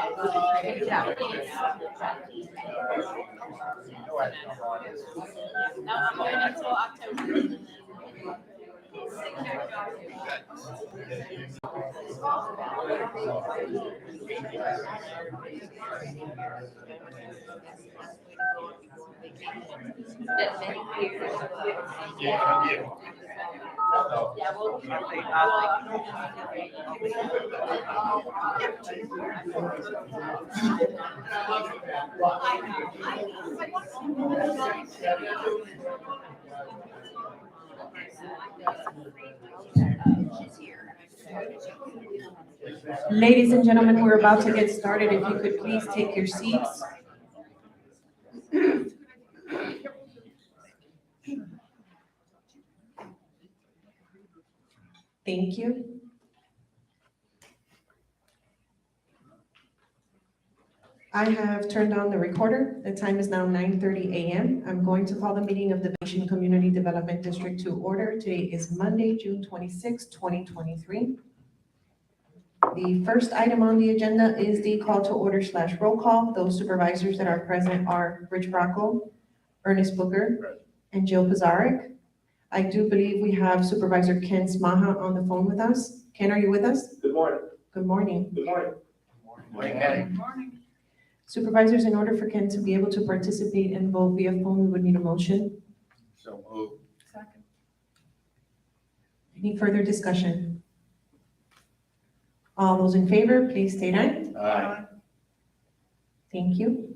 No, I'm going until October. Ladies and gentlemen, we're about to get started. If you could please take your seats. Thank you. I have turned on the recorder. The time is now 9:30 a.m. I'm going to call the meeting of the Venetian Community Development District to order. Today is Monday, June 26, 2023. The first item on the agenda is the call to order / roll call. Those supervisors that are present are Rich Bracco, Ernest Booker, and Jill Pizarnik. I do believe we have Supervisor Ken Smaha on the phone with us. Ken, are you with us? Good morning. Good morning. Good morning. Good morning. Supervisors, in order for Ken to be able to participate and vote via phone, we would need a motion. So moved. Second. Any further discussion? All those in favor, please state aye. Aye. Thank you.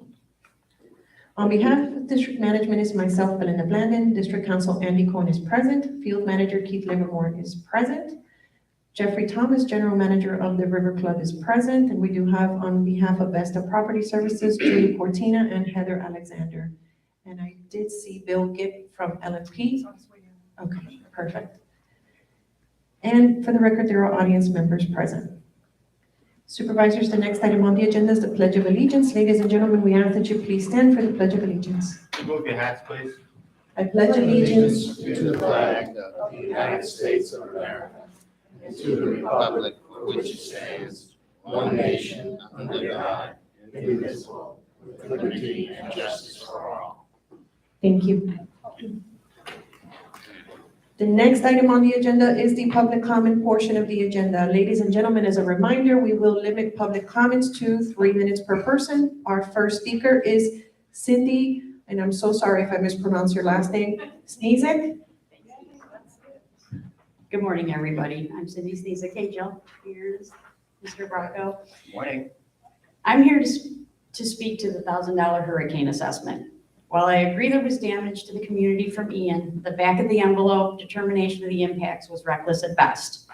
On behalf of District Management is myself, Belinda Blandon. District Council Andy Cohen is present. Field Manager Keith Livermore is present. Jeffrey Thomas, General Manager of the River Club, is present. And we do have on behalf of Vesta Property Services, Julie Cortina and Heather Alexander. And I did see Bill Gibb from LMP. Okay, perfect. And for the record, there are audience members present. Supervisors, the next item on the agenda is the Pledge of Allegiance. Ladies and gentlemen, we ask that you please stand for the Pledge of Allegiance. Remove your hats, please. I pledge allegiance to the flag of the United States of America and to the republic for which it stands, one nation, under God, indivisible, with liberty and justice for all. Thank you. The next item on the agenda is the public comment portion of the agenda. Ladies and gentlemen, as a reminder, we will limit public comments to 3 minutes per person. Our first speaker is Cindy, and I'm so sorry if I mispronounce your last name, Sneezek. Good morning, everybody. I'm Cindy Sneezek. Hey, Jill. Here's Mr. Bracco. Morning. I'm here to speak to the $1,000 hurricane assessment. While I agree there was damage to the community from Ian, the back of the envelope determination of the impacts was reckless at best.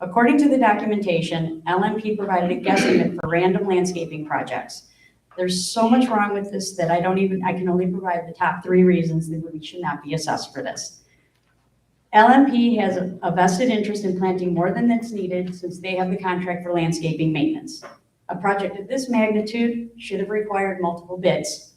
According to the documentation, LMP provided a guesstimate for random landscaping projects. There's so much wrong with this that I can only provide the top 3 reasons that we should not be assessed for this. LMP has a vested interest in planting more than that's needed since they have the contract for landscaping maintenance. A project of this magnitude should have required multiple bids.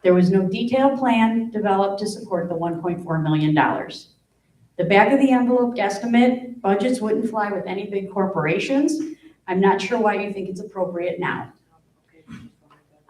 There was no detailed plan developed to support the $1.4 million. The back of the envelope guesstimate, budgets wouldn't fly with any big corporations. I'm not sure why you think it's appropriate now.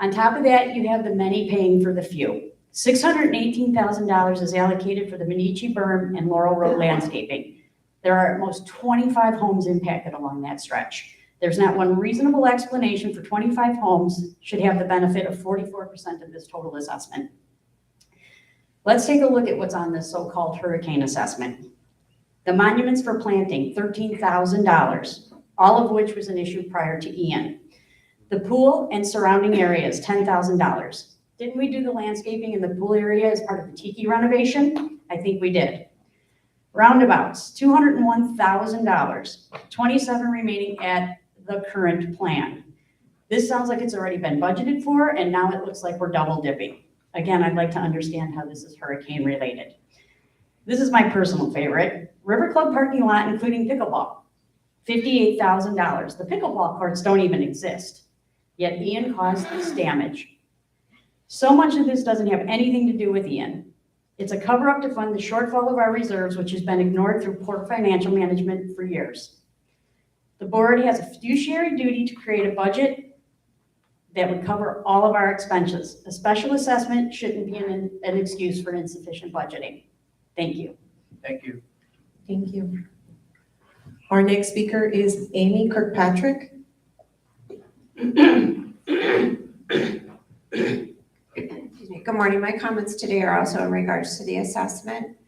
On top of that, you have the many paying for the few. $618,000 is allocated for the Venetian berm and Laurel Road landscaping. There are at most 25 homes impacted along that stretch. There's not one reasonable explanation for 25 homes should have the benefit of 44% of this total assessment. Let's take a look at what's on this so-called hurricane assessment. The monuments for planting, $13,000, all of which was an issue prior to Ian. The pool and surrounding areas, $10,000. Didn't we do the landscaping in the pool area as part of the tiki renovation? I think we did. Roundabouts, $201,000, 27 remaining at the current plan. This sounds like it's already been budgeted for, and now it looks like we're double dipping. Again, I'd like to understand how this is hurricane related. This is my personal favorite. River Club parking lot, including pickleball, $58,000. The pickleball courts don't even exist, yet Ian caused this damage. So much of this doesn't have anything to do with Ian. It's a cover-up to fund the shortfall of our reserves, which has been ignored through poor financial management for years. The board has a fiduciary duty to create a budget that would cover all of our expenses. A special assessment shouldn't be an excuse for insufficient budgeting. Thank you. Thank you. Thank you. Our next speaker is Amy Kirkpatrick. Excuse me. Good morning. My comments today are also in regards to the assessment.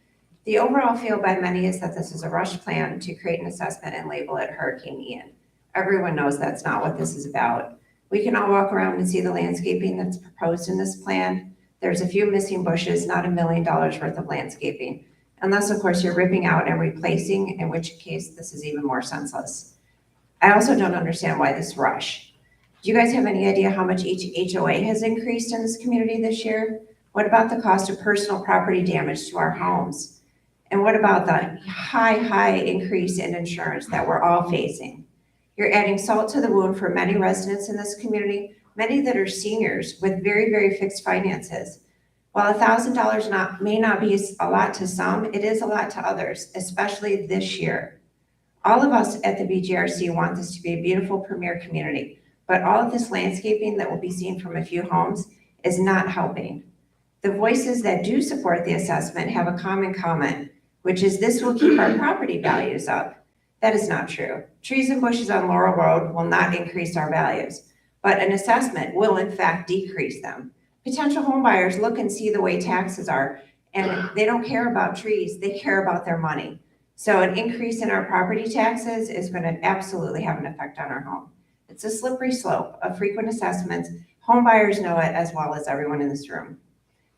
The overall feel by many is that this is a rush plan to create an assessment and label it Hurricane Ian. Everyone knows that's not what this is about. We can all walk around and see the landscaping that's proposed in this plan. There's a few missing bushes, not $1 million worth of landscaping. Unless, of course, you're ripping out and replacing, in which case this is even more senseless. I also don't understand why this rush. Do you guys have any idea how much each HOA has increased in this community this year? What about the cost of personal property damage to our homes? And what about the high increase in insurance that we're all facing? You're adding salt to the wound for many residents in this community, many that are seniors with very fixed finances. While $1,000 may not be a lot to some, it is a lot to others, especially this year. All of us at the BGRC want this to be a beautiful premier community, but all of this landscaping that will be seen from a few homes is not helping. The voices that do support the assessment have a common comment, which is this will keep our property values up. That is not true. Trees and bushes on Laurel Road will not increase our values, but an assessment will in fact decrease them. Potential home buyers look and see the way taxes are, and they don't care about trees, they care about their money. So an increase in our property taxes is going to absolutely have an effect on our home. It's a slippery slope of frequent assessments. Home buyers know it as well as everyone in this room.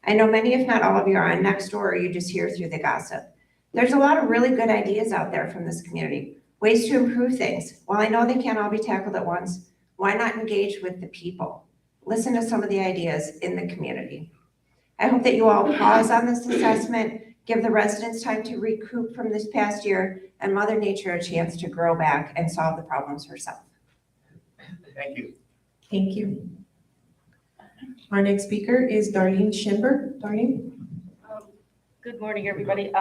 I know many, if not all of you, are on Nextdoor or you just hear through the gossip. There's a lot of really good ideas out there from this community, ways to improve things. While I know they can't all be tackled at once, why not engage with the people? Listen to some of the ideas in the community. I hope that you all pause on this assessment, give the residents time to recoup from this past year, and Mother Nature a chance to grow back and solve the problems herself. Thank you. Thank you. Our next speaker is Darlene Schimber. Darlene? Good morning, everybody.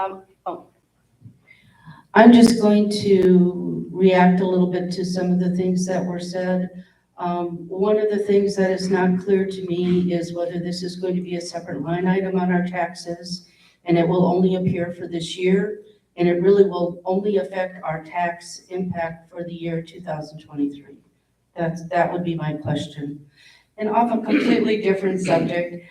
I'm just going to react a little bit to some of the things that were said. One of the things that is not clear to me is whether this is going to be a separate line item on our taxes, and it will only appear for this year, and it really will only affect our tax impact for the year 2023. That would be my question. And off a completely different subject,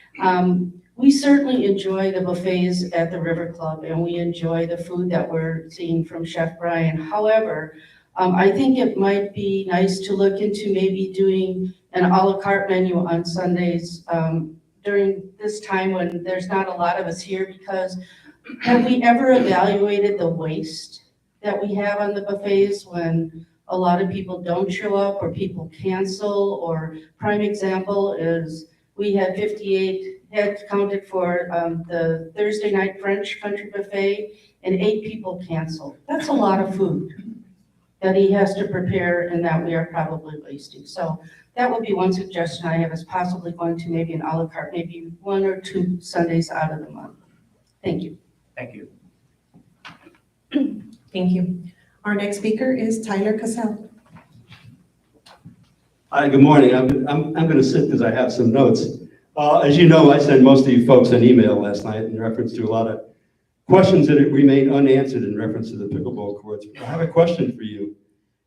we certainly enjoy the buffets at the River Club, and we enjoy the food that we're seeing from Chef Brian. However, I think it might be nice to look into maybe doing an a la carte menu on Sundays during this time when there's not a lot of us here, because have we ever evaluated the waste that we have on the buffets when a lot of people don't show up or people cancel? Or prime example is we had 58 heads counted for the Thursday night French country buffet, and 8 people canceled. That's a lot of food that he has to prepare and that we are probably wasting. So that would be one suggestion I have, is possibly going to maybe an a la carte, maybe 1 or 2 Sundays out of the month. Thank you. Thank you. Thank you. Our next speaker is Tyler Cassell. Hi, good morning. I'm going to sit because I have some notes. As you know, I sent most of you folks an email last night in reference to a lot of questions that remain unanswered in reference to the pickleball courts. I have a question for you,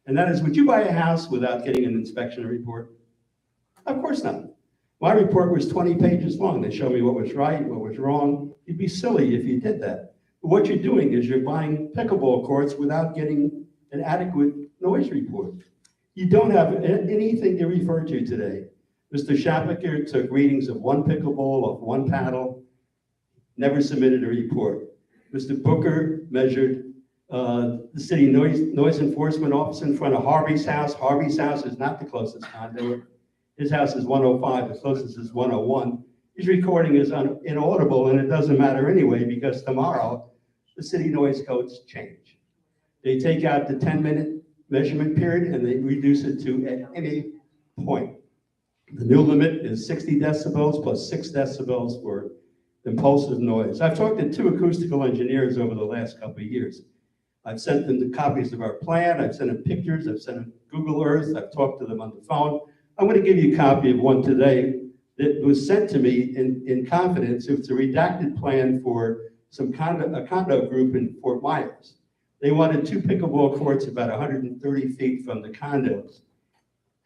and that is, would you buy a house without getting an inspection report? Of course not. My report was 20 pages long. They showed me what was right, what was wrong. You'd be silly if you did that. But what you're doing is you're buying pickleball courts without getting an adequate noise report. You don't have anything to refer to today. Mr. Shapiker took readings of 1 pickleball, of 1 paddle, never submitted a report. Mr. Booker measured the city noise enforcement office in front of Harvey's house. Harvey's house is not the closest condo. His house is 105, the closest is 101. His recording is inaudible, and it doesn't matter anyway, because tomorrow the city noise codes change. They take out the 10-minute measurement period and they reduce it to at any point. The new limit is 60 decibels plus 6 decibels for impulsive noise. I've talked to 2 acoustical engineers over the last couple of years. I've sent them the copies of our plan, I've sent them pictures, I've sent them Google Earth, I've talked to them on the phone. I'm going to give you a copy of one today that was sent to me in confidence. It's a redacted plan for a condo group in Fort Myers. They wanted 2 pickleball courts about 130 feet from the condos.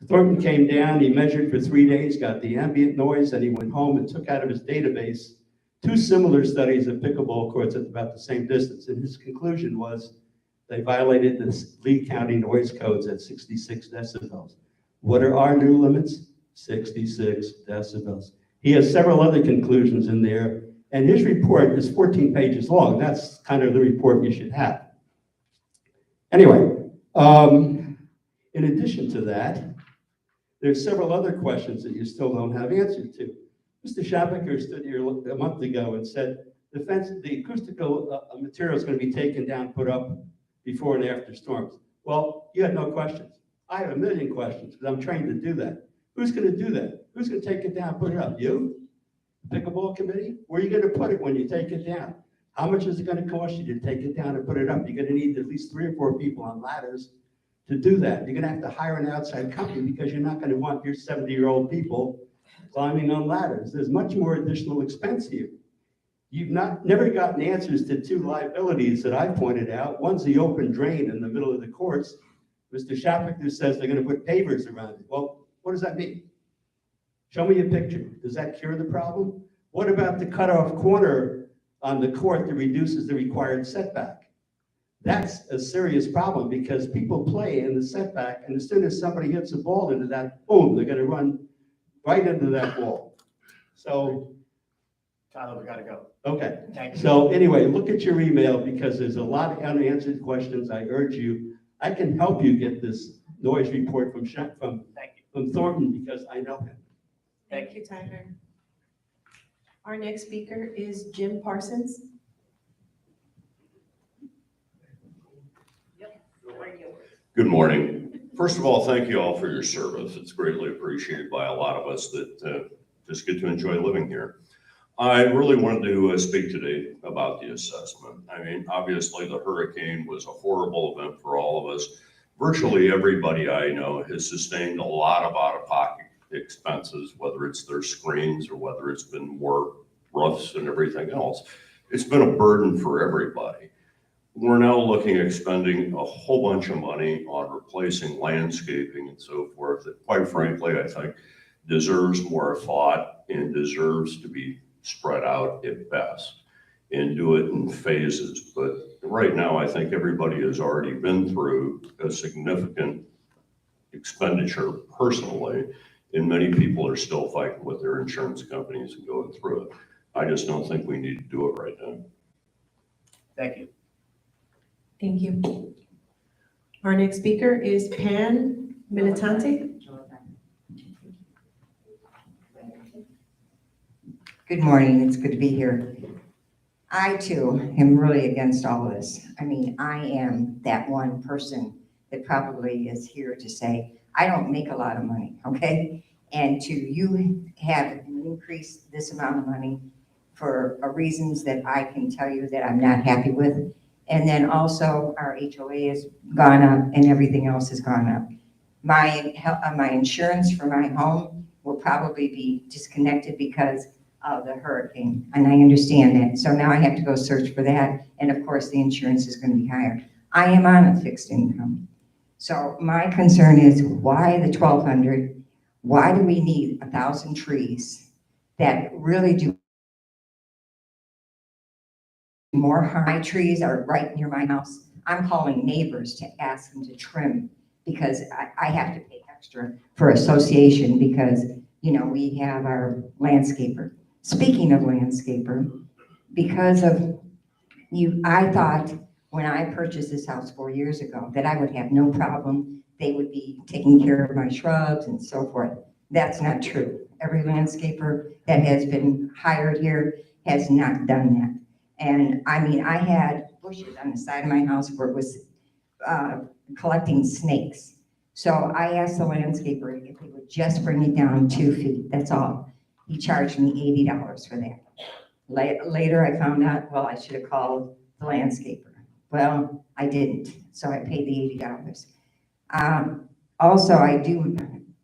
Thornton came down, he measured for 3 days, got the ambient noise, and he went home and took out of his database 2 similar studies of pickleball courts at about the same distance. And his conclusion was they violated the Lee County noise codes at 66 decibels. What are our new limits? 66 decibels. He has several other conclusions in there, and his report is 14 pages long. That's kind of the report you should have. Anyway, in addition to that, there's several other questions that you still don't have answers to. Mr. Shapaker stood here a month ago and said the acoustical material is going to be taken down, put up before and after storms. Well, you had no questions. I have a million questions because I'm trained to do that. Who's going to do that? Who's going to take it down, put it up? You? Pickleball committee? Where are you going to put it when you take it down? How much is it going to cost you to take it down and put it up? You're going to need at least 3 or 4 people on ladders to do that. You're going to have to hire an outside company because you're not going to want your 70-year-old people climbing on ladders. There's much more additional expense here. You've never gotten answers to 2 liabilities that I pointed out. One's the open drain in the middle of the courts. Mr. Shapaker says they're going to put pavers around it. Well, what does that mean? Show me a picture. Does that cure the problem? What about the cutoff corner on the court that reduces the required setback? That's a serious problem because people play in the setback, and as soon as somebody hits a ball into that, boom, they're going to run right into that wall. So, Tyler, we gotta go. okay. Thank you. So anyway, look at your email because there's a lot of unanswered questions. I urge you, I can help you get this noise report from Thank you. Thornton because I know him. Thank you, Tyler. Our next speaker is Jim Parsons. Good morning. First of all, thank you all for your service. It's greatly appreciated by a lot of us that just get to enjoy living here. I really wanted to speak today about the assessment. I mean, obviously the hurricane was a horrible event for all of us. Virtually everybody I know has sustained a lot of out-of-pocket expenses, whether it's their screens or whether it's been more roofs and everything else. It's been a burden for everybody. We're now looking at spending a whole bunch of money on replacing landscaping and so forth that, quite frankly, I think deserves more thought and deserves to be spread out at best and do it in phases. But right now, I think everybody has already been through a significant expenditure personally, and many people are still fighting with their insurance companies and going through it. I just don't think we need to do it right now. Thank you. Thank you. Our next speaker is Pan Militante. Good morning, it's good to be here. I too am really against all of this. I mean, I am that one person that probably is here to say, I don't make a lot of money, okay? And to you have increased this amount of money for reasons that I can tell you that I'm not happy with. And then also our HOA has gone up and everything else has gone up. My insurance for my home will probably be disconnected because of the hurricane, and I understand that. So now I have to go search for that, and of course the insurance is going to be higher. I am on a fixed income. So my concern is why the 1,200? Why do we need 1,000 trees that really do more harm? My trees are right near my house. I'm calling neighbors to ask them to trim because I have to pay extra for association because, you know, we have our landscaper. Speaking of landscaper, because of you, I thought when I purchased this house 4 years ago that I would have no problem. They would be taking care of my shrubs and so forth. That's not true. Every landscaper that has been hired here has not done that. And I mean, I had bushes on the side of my house where it was collecting snakes. So I asked the landscaper if he would just bring it down 2 feet, that's all. He charged me $80 for that. Later I found out, well, I should have called the landscaper. Well, I didn't, so I paid the $80. Also, I do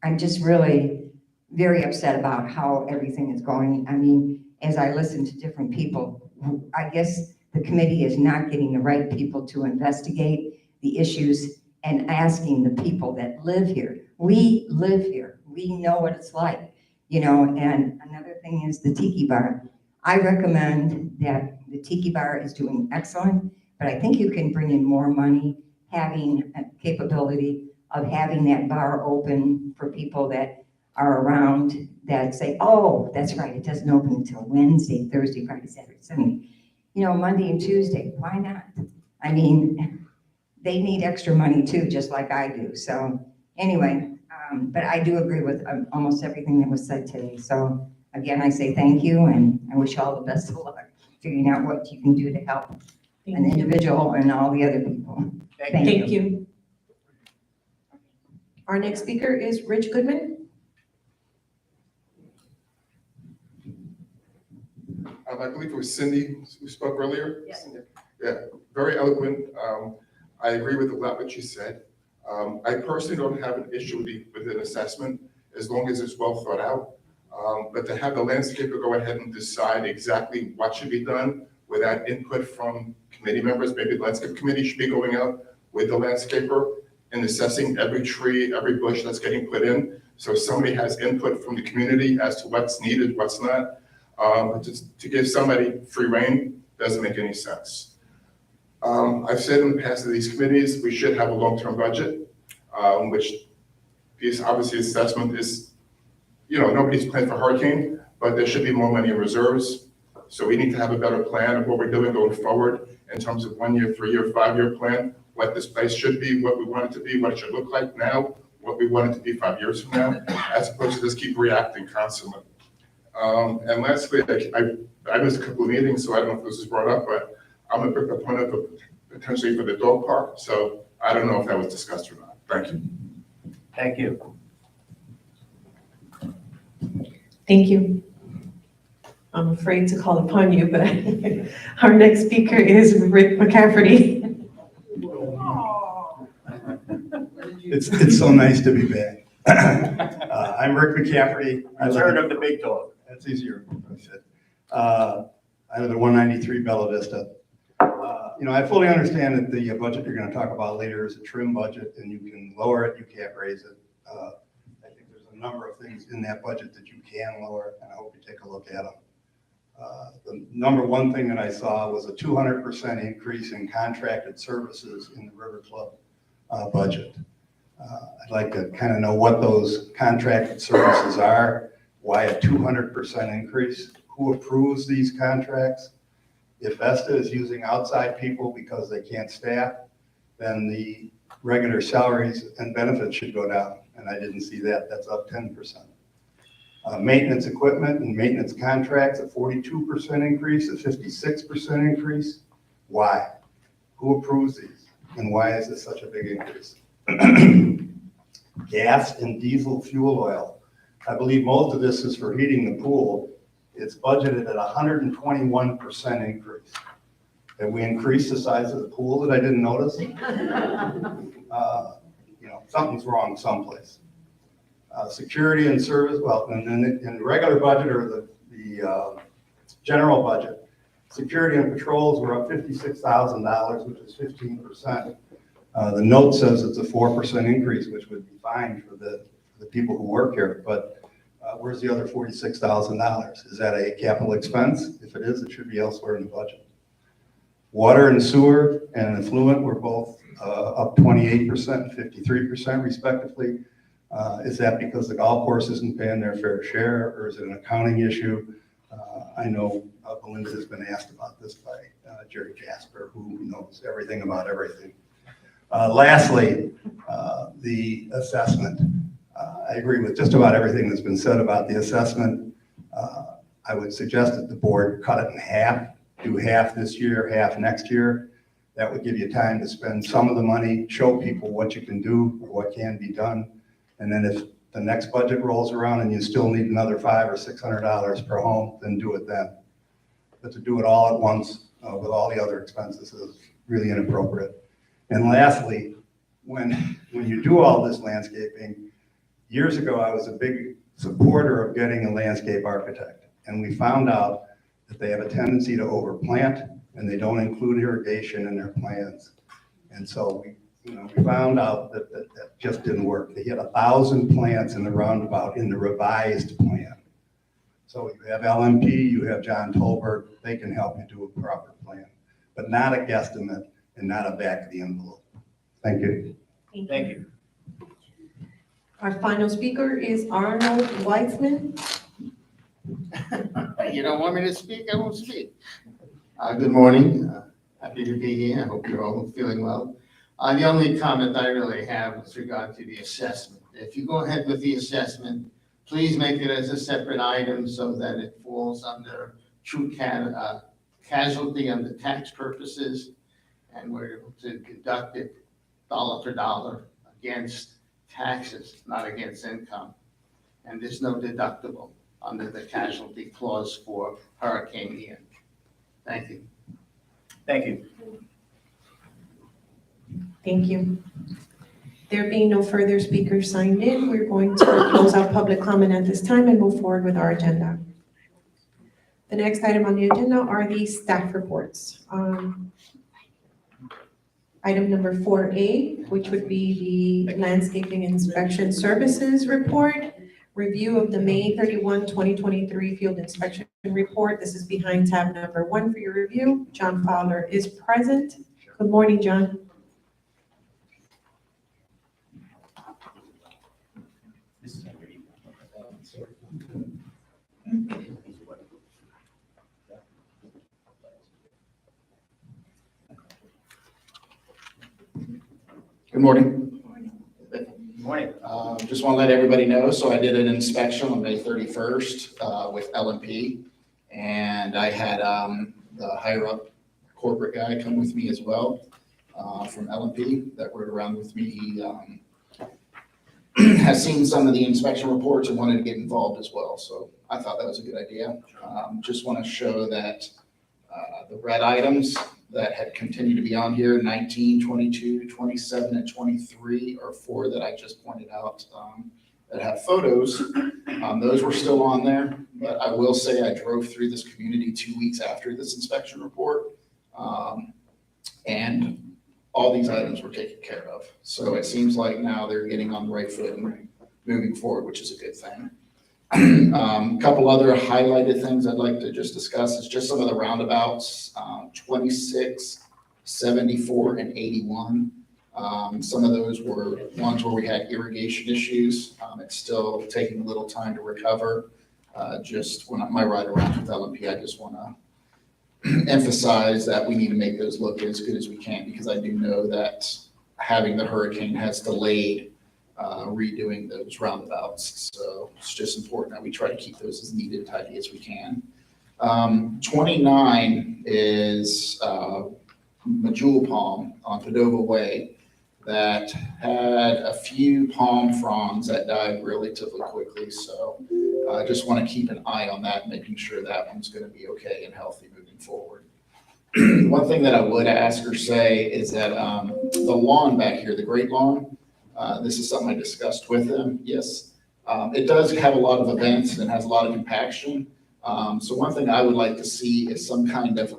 I'm just really very upset about how everything is going. I mean, as I listen to different people, I guess the committee is not getting the right people to investigate the issues and asking the people that live here. We live here. We know what it's like, you know, and another thing is the tiki bar. I recommend that the tiki bar is doing excellent, but I think you can bring in more money, having a capability of having that bar open for people that are around that say, oh, that's right, it doesn't open until Wednesday, Thursday, Friday, Saturday, Sunday. You know, Monday and Tuesday, why not? I mean, they need extra money too, just like I do. So anyway, but I do agree with almost everything that was said today. So again, I say thank you, and I wish you all the best of luck figuring out what you can do to help an individual and all the other people. Thank you. Thank you. Our next speaker is Rich Goodman. I believe it was Cindy who spoke earlier. Yes. Yeah, very eloquent. I agree with a lot what you said. I personally don't have an issue with an assessment as long as it's well thought out. But to have the landscaper go ahead and decide exactly what should be done without input from committee members, maybe the landscape committee should be going out with the landscaper and assessing every tree, every bush that's getting put in. So somebody has input from the community as to what's needed, what's not. But to give somebody free rein doesn't make any sense. I've said in the past to these committees, we should have a long-term budget, which is obviously assessment is, you know, nobody's planned for hurricane, but there should be more money in reserves. So we need to have a better plan of what we're doing going forward in terms of 1 year, 3 year, 5 year plan, what this place should be, what we want it to be, what it should look like now, what we want it to be 5 years from now, as opposed to just keep reacting constantly. And lastly, I missed a couple of meetings, so I don't know if this was brought up, but I'm a big proponent of potentially for the dog park. So I don't know if that was discussed or not. Thank you. Thank you. Thank you. I'm afraid to call upon you, but our next speaker is Rick McCafferty. It's so nice to be back. I'm Rick McCafferty. Return of the big dog. That's easier. I live at 193 Bella Vista. You know, I fully understand that the budget you're going to talk about later is a trim budget, and you can lower it, you can't raise it. I think there's a number of things in that budget that you can lower, and I hope you take a look at them. The number one thing that I saw was a 200% increase in contracted services in the River Club budget. I'd like to kind of know what those contracted services are, why a 200% increase, who approves these contracts. If Vesta is using outside people because they can't staff, then the regular salaries and benefits should go down, and I didn't see that. That's up 10%. Maintenance equipment and maintenance contracts, a 42% increase, a 56% increase. Why? Who approves these? And why is this such a big increase? Gas and diesel fuel oil. I believe most of this is for heating the pool. It's budgeted at 121% increase. Have we increased the size of the pool that I didn't notice? You know, something's wrong someplace. Security and service, well, and then in the regular budget or the general budget, security and patrols were up $56,000, which is 15%. The note says it's a 4% increase, which would be fine for the people who work here, but where's the other $46,000? Is that a capital expense? If it is, it should be elsewhere in the budget. Water and sewer and effluent were both up 28% and 53% respectively. Is that because the golf course isn't paying their fair share, or is it an accounting issue? I know Belinda has been asked about this by Jerry Jasper, who knows everything about everything. Lastly, the assessment. I agree with just about everything that's been said about the assessment. I would suggest that the board cut it in half, do half this year, half next year. That would give you time to spend some of the money, show people what you can do or what can be done. And then if the next budget rolls around and you still need another $500 or $600 per home, then do it then. But to do it all at once with all the other expenses is really inappropriate. And lastly, when you do all this landscaping, Years ago, I was a big supporter of getting a landscape architect, and we found out that they have a tendency to overplant, and they don't include irrigation in their plans. And so we found out that that just didn't work. They had 1,000 plants in the roundabout in the revised plan. So you have LMP, you have John Tolbert, they can help you do a proper plan, but not a guesstimate and not a back of the envelope. Thank you. Thank you. Our final speaker is Arnold Weitzman. You don't want me to speak, I won't speak. Good morning, happy to be here, I hope you're all feeling well. The only comment I really have with regard to the assessment, if you go ahead with the assessment, please make it as a separate item so that it falls under true casualty under tax purposes, and we're able to deduct it dollar for dollar against taxes, not against income. And there's no deductible under the casualty clause for Hurricane Ian. Thank you. Thank you. Thank you. There being no further speakers signed in, we're going to close out public comment at this time and move forward with our agenda. The next item on the agenda are the staff reports. Item number 4A, which would be the landscaping inspection services report, review of the May 31, 2023 field inspection report. This is behind tab number 1 for your review. John Fowler is present. Good morning, John. Good morning. Good morning. Just want to let everybody know, so I did an inspection on May 31st with LMP, and I had the higher up corporate guy come with me as well from LMP that rode around with me. He has seen some of the inspection reports and wanted to get involved as well, so I thought that was a good idea. Just want to show that the red items that had continued to be on here, 19, 22, 27, and 23 are 4 that I just pointed out that have photos. Those were still on there, but I will say I drove through this community 2 weeks after this inspection report, and all these items were taken care of. So it seems like now they're getting on the right foot and moving forward, which is a good thing. Couple other highlighted things I'd like to just discuss is just some of the roundabouts, 26, 74, and 81. Some of those were ones where we had irrigation issues. It's still taking a little time to recover. Just when my ride around with LMP, I just want to emphasize that we need to make those look as good as we can, because I do know that having the hurricane has delayed redoing those roundabouts. So it's just important that we try to keep those as neat and tidy as we can. 29 is Majula Palm on Padova Way that had a few palm fronds that died relatively quickly. So I just want to keep an eye on that, making sure that one's going to be okay and healthy moving forward. One thing that I would ask or say is that the lawn back here, the Great Lawn, this is something I discussed with them. Yes, it does have a lot of events and has a lot of compaction. So one thing I would like to see is some kind of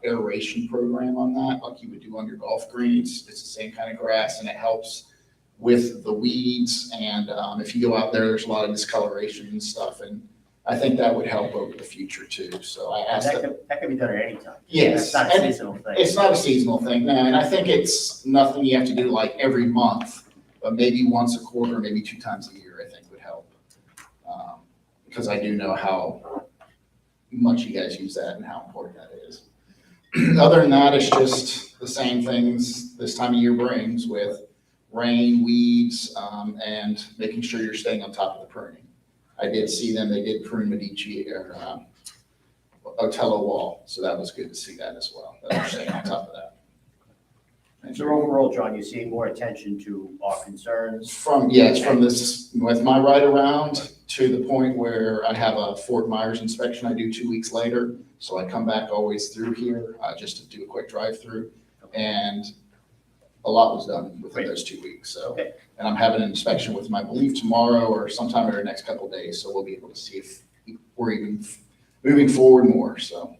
aeration program on that, like you would do on your golf greens. It's the same kind of grass, and it helps with the weeds. And if you go out there, there's a lot of discoloration and stuff, and I think that would help over the future too. So I asked That can be done at any time. Yes. It's not a seasonal thing. It's not a seasonal thing, no, and I think it's nothing you have to do like every month, but maybe once a quarter, maybe 2 times a year, I think would help. Because I do know how much you guys use that and how important that is. Other than that, it's just the same things this time of year brings with rain, weeds, and making sure you're staying on top of the pruning. I did see them, they did prune Medici or Otello wall, so that was good to see that as well, that they're staying on top of that. So overall, John, you see more attention to our concerns? From this, with my ride around to the point where I have a Fort Myers inspection I do 2 weeks later. So I come back always through here just to do a quick drive through. And a lot was done within those 2 weeks, so. Okay. And I'm having an inspection with them, I believe, tomorrow or sometime in the next couple of days, so we'll be able to see if we're even moving forward more, so,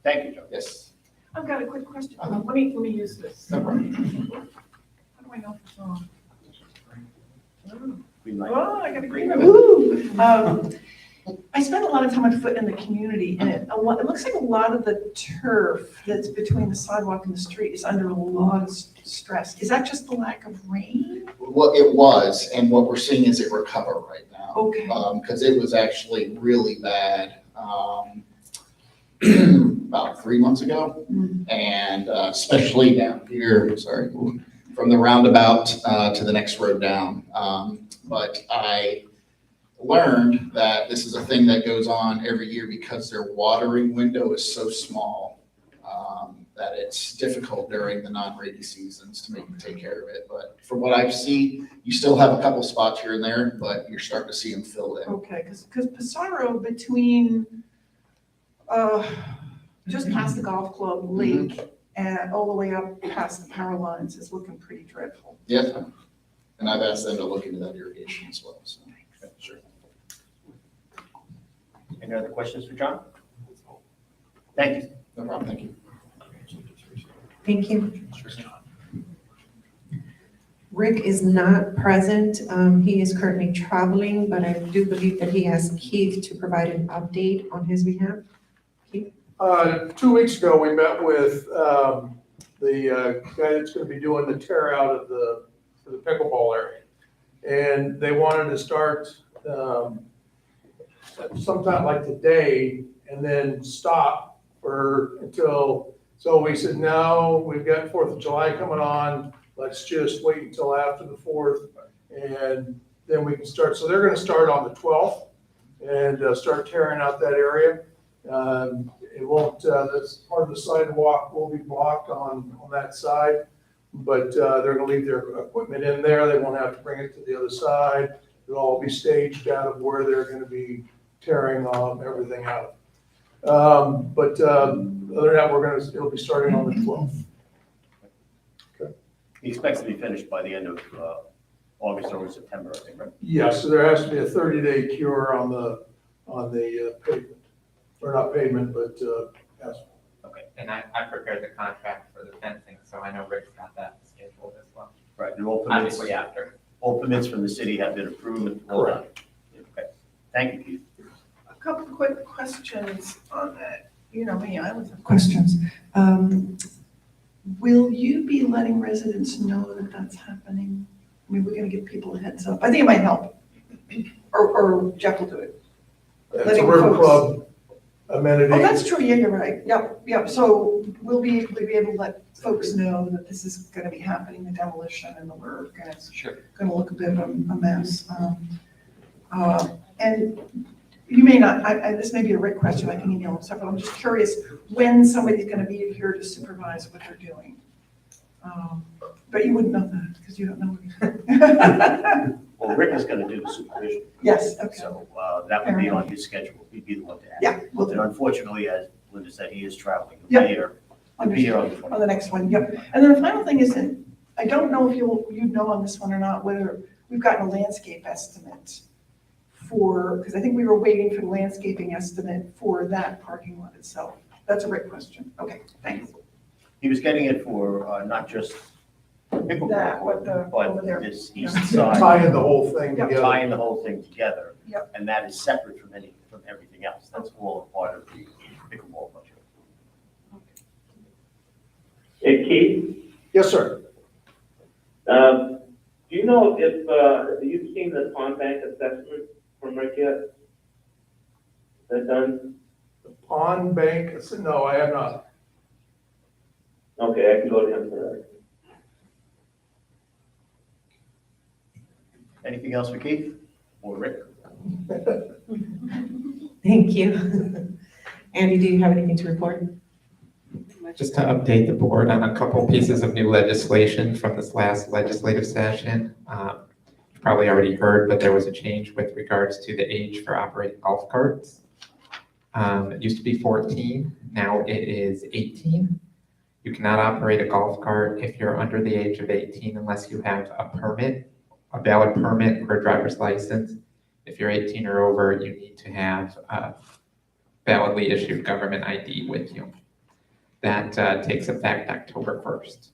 Thank you, Joe. yes. I've got a quick question. Let me use this. No problem. How do I know if it's on? Green light. Oh, I got a green light. Woo! I spend a lot of time on foot in the community, and it looks like a lot of the turf that's between the sidewalk and the street is under a lot of stress. Is that just the lack of rain? Well, it was, and what we're seeing is it recover right now. Okay. Because it was actually really bad, about 3 months ago. And especially down here, sorry, from the roundabout to the next road down. But I learned that this is a thing that goes on every year because their watering window is so small that it's difficult during the non-rainy seasons to take care of it. But from what I've seen, you still have a couple spots here and there, but you're starting to see them fill in. Okay, because Passaro between, just past the golf club lake and all the way up past the power lines is looking pretty dreadful. Yes, and I've asked them to look into that irrigation as well, so. Sure. Any other questions for John? Thank you. No problem, thank you. Thank you. Rick is not present. He is currently traveling, but I do believe that he asked Keith to provide an update on his behalf. Keith? 2 weeks ago, we met with the guy that's going to be doing the tear out of the pickleball area. And they wanted to start sometime like today and then stop until, so we said, no, we've got 4th of July coming on. Let's just wait until after the 4th and then we can start. So they're going to start on the 12th and start tearing out that area. It won't, that's part of the sidewalk will be blocked on that side, but they're gonna leave their equipment in there. They won't have to bring it to the other side. It'll all be staged out of where they're gonna be tearing everything out. But other than that, it'll be starting on the 12th. He expects to be finished by the end of August or September, I think, right? Yeah, so there has to be a 30-day cure on the pavement, or not pavement, but asphalt. Okay. And I prepared the contract for the fencing, so I know Rick's got that scheduled as well. Right, and all permits, Obviously after. all permits from the city have been approved. Correct. Okay, thank you, Keith. A couple of quick questions on that. You know me, I always have questions. Will you be letting residents know that that's happening? I mean, we're gonna give people a heads up. I think it might help. Or Jeff will do it. It's a Letting river folks- club amenity. Oh, that's true, yeah, you're right, yep, so we'll be able to let folks know that this is gonna be happening, the demolition and the work, and it's gonna look a bit of a mess. And you may not, this may be a Rick question, I can email him separate, I'm just curious when somebody's gonna be here to supervise what they're doing. But you wouldn't know that, because you don't know anything. Well, Rick is gonna do the supervision. Yes, okay. So that would be on his schedule, he'd be the one to ask. Yeah, we'll do. And unfortunately, as Linda said, he is traveling. Yep. He'll be here on the 20th. On the next one, yep. And then the final thing is that, I don't know if you'd know on this one or not, whether we've gotten a landscape estimate because I think we were waiting for the landscaping estimate for that parking lot itself. That's a Rick question. Okay, thanks. He was getting it for not just That, pickleball, what over but there. this east Yeah. side. Tying the whole thing Yep. together. Tying the whole thing together. Yep. And that is separate from everything else. That's all a part of the pickleball budget. Hey, Keith, Yes, sir. do you know if you've seen the pond bank assessment from Rick yet? Is that done? The pond bank, no, I have not. Okay, I can go to him for that. Anything else for Keith or Rick? Thank you. Andy, do you have anything to report? Just to update the board on a couple pieces of new legislation from this last legislative session. You've probably already heard, but there was a change with regards to the age for operating golf carts. It used to be 14, now it is 18. You cannot operate a golf cart if you're under the age of 18 unless you have a permit, a valid permit or a driver's license. If you're 18 or over, you need to have a validly issued government ID with you. That takes effect October 1st.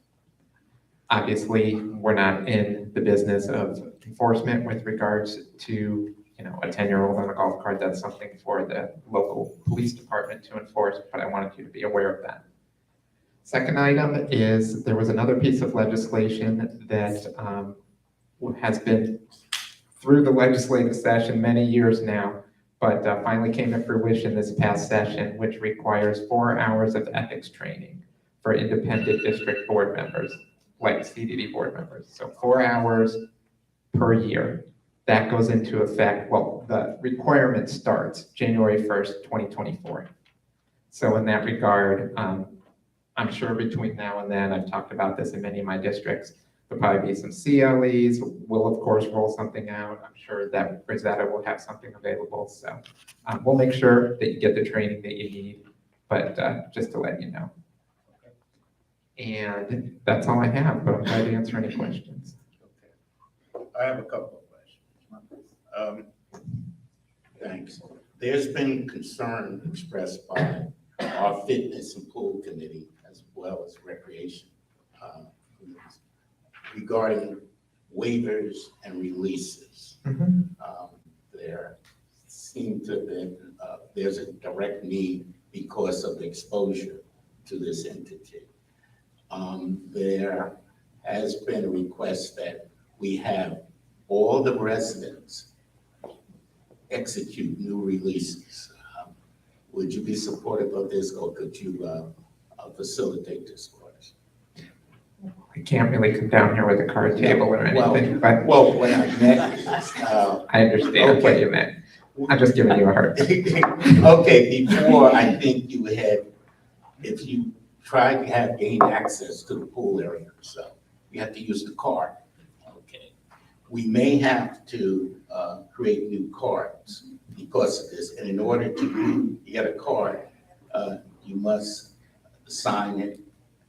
Obviously, we're not in the business of enforcement with regards to, a 10-year-old on a golf cart. That's something for the local police department to enforce, but I wanted you to be aware of that. Second item is there was another piece of legislation that has been through the legislative session many years now, but finally came to fruition this past session, which requires 4 hours of ethics training for independent district board members, like CDD board members. So 4 hours per year. That goes into effect, the requirement starts January 1st, 2024. So in that regard, I'm sure between now and then, I've talked about this in many of my districts, there'll probably be some CLEs. We'll of course roll something out. I'm sure that Rosetta will have something available. So we'll make sure that you get the training that you need, but just to let you know. And that's all I have, but I'm glad to answer any questions. I have a couple of questions. Thanks. There's been concern expressed by our fitness and pool committee as well as recreation regarding waivers and releases. There seem to have been, there's a direct need because of the exposure to this entity. There has been a request that we have all the residents execute new releases. Would you be supportive of this, or could you facilitate this for us? I can't really come down here with a card table or anything, but when I met, I understand what you meant. I'm just giving you a hard time. Okay, before I think you had, if you tried to have gain access to the pool area, so you have to use the card. Okay, we may have to create new cards because of this, and in order to get a card, you must sign a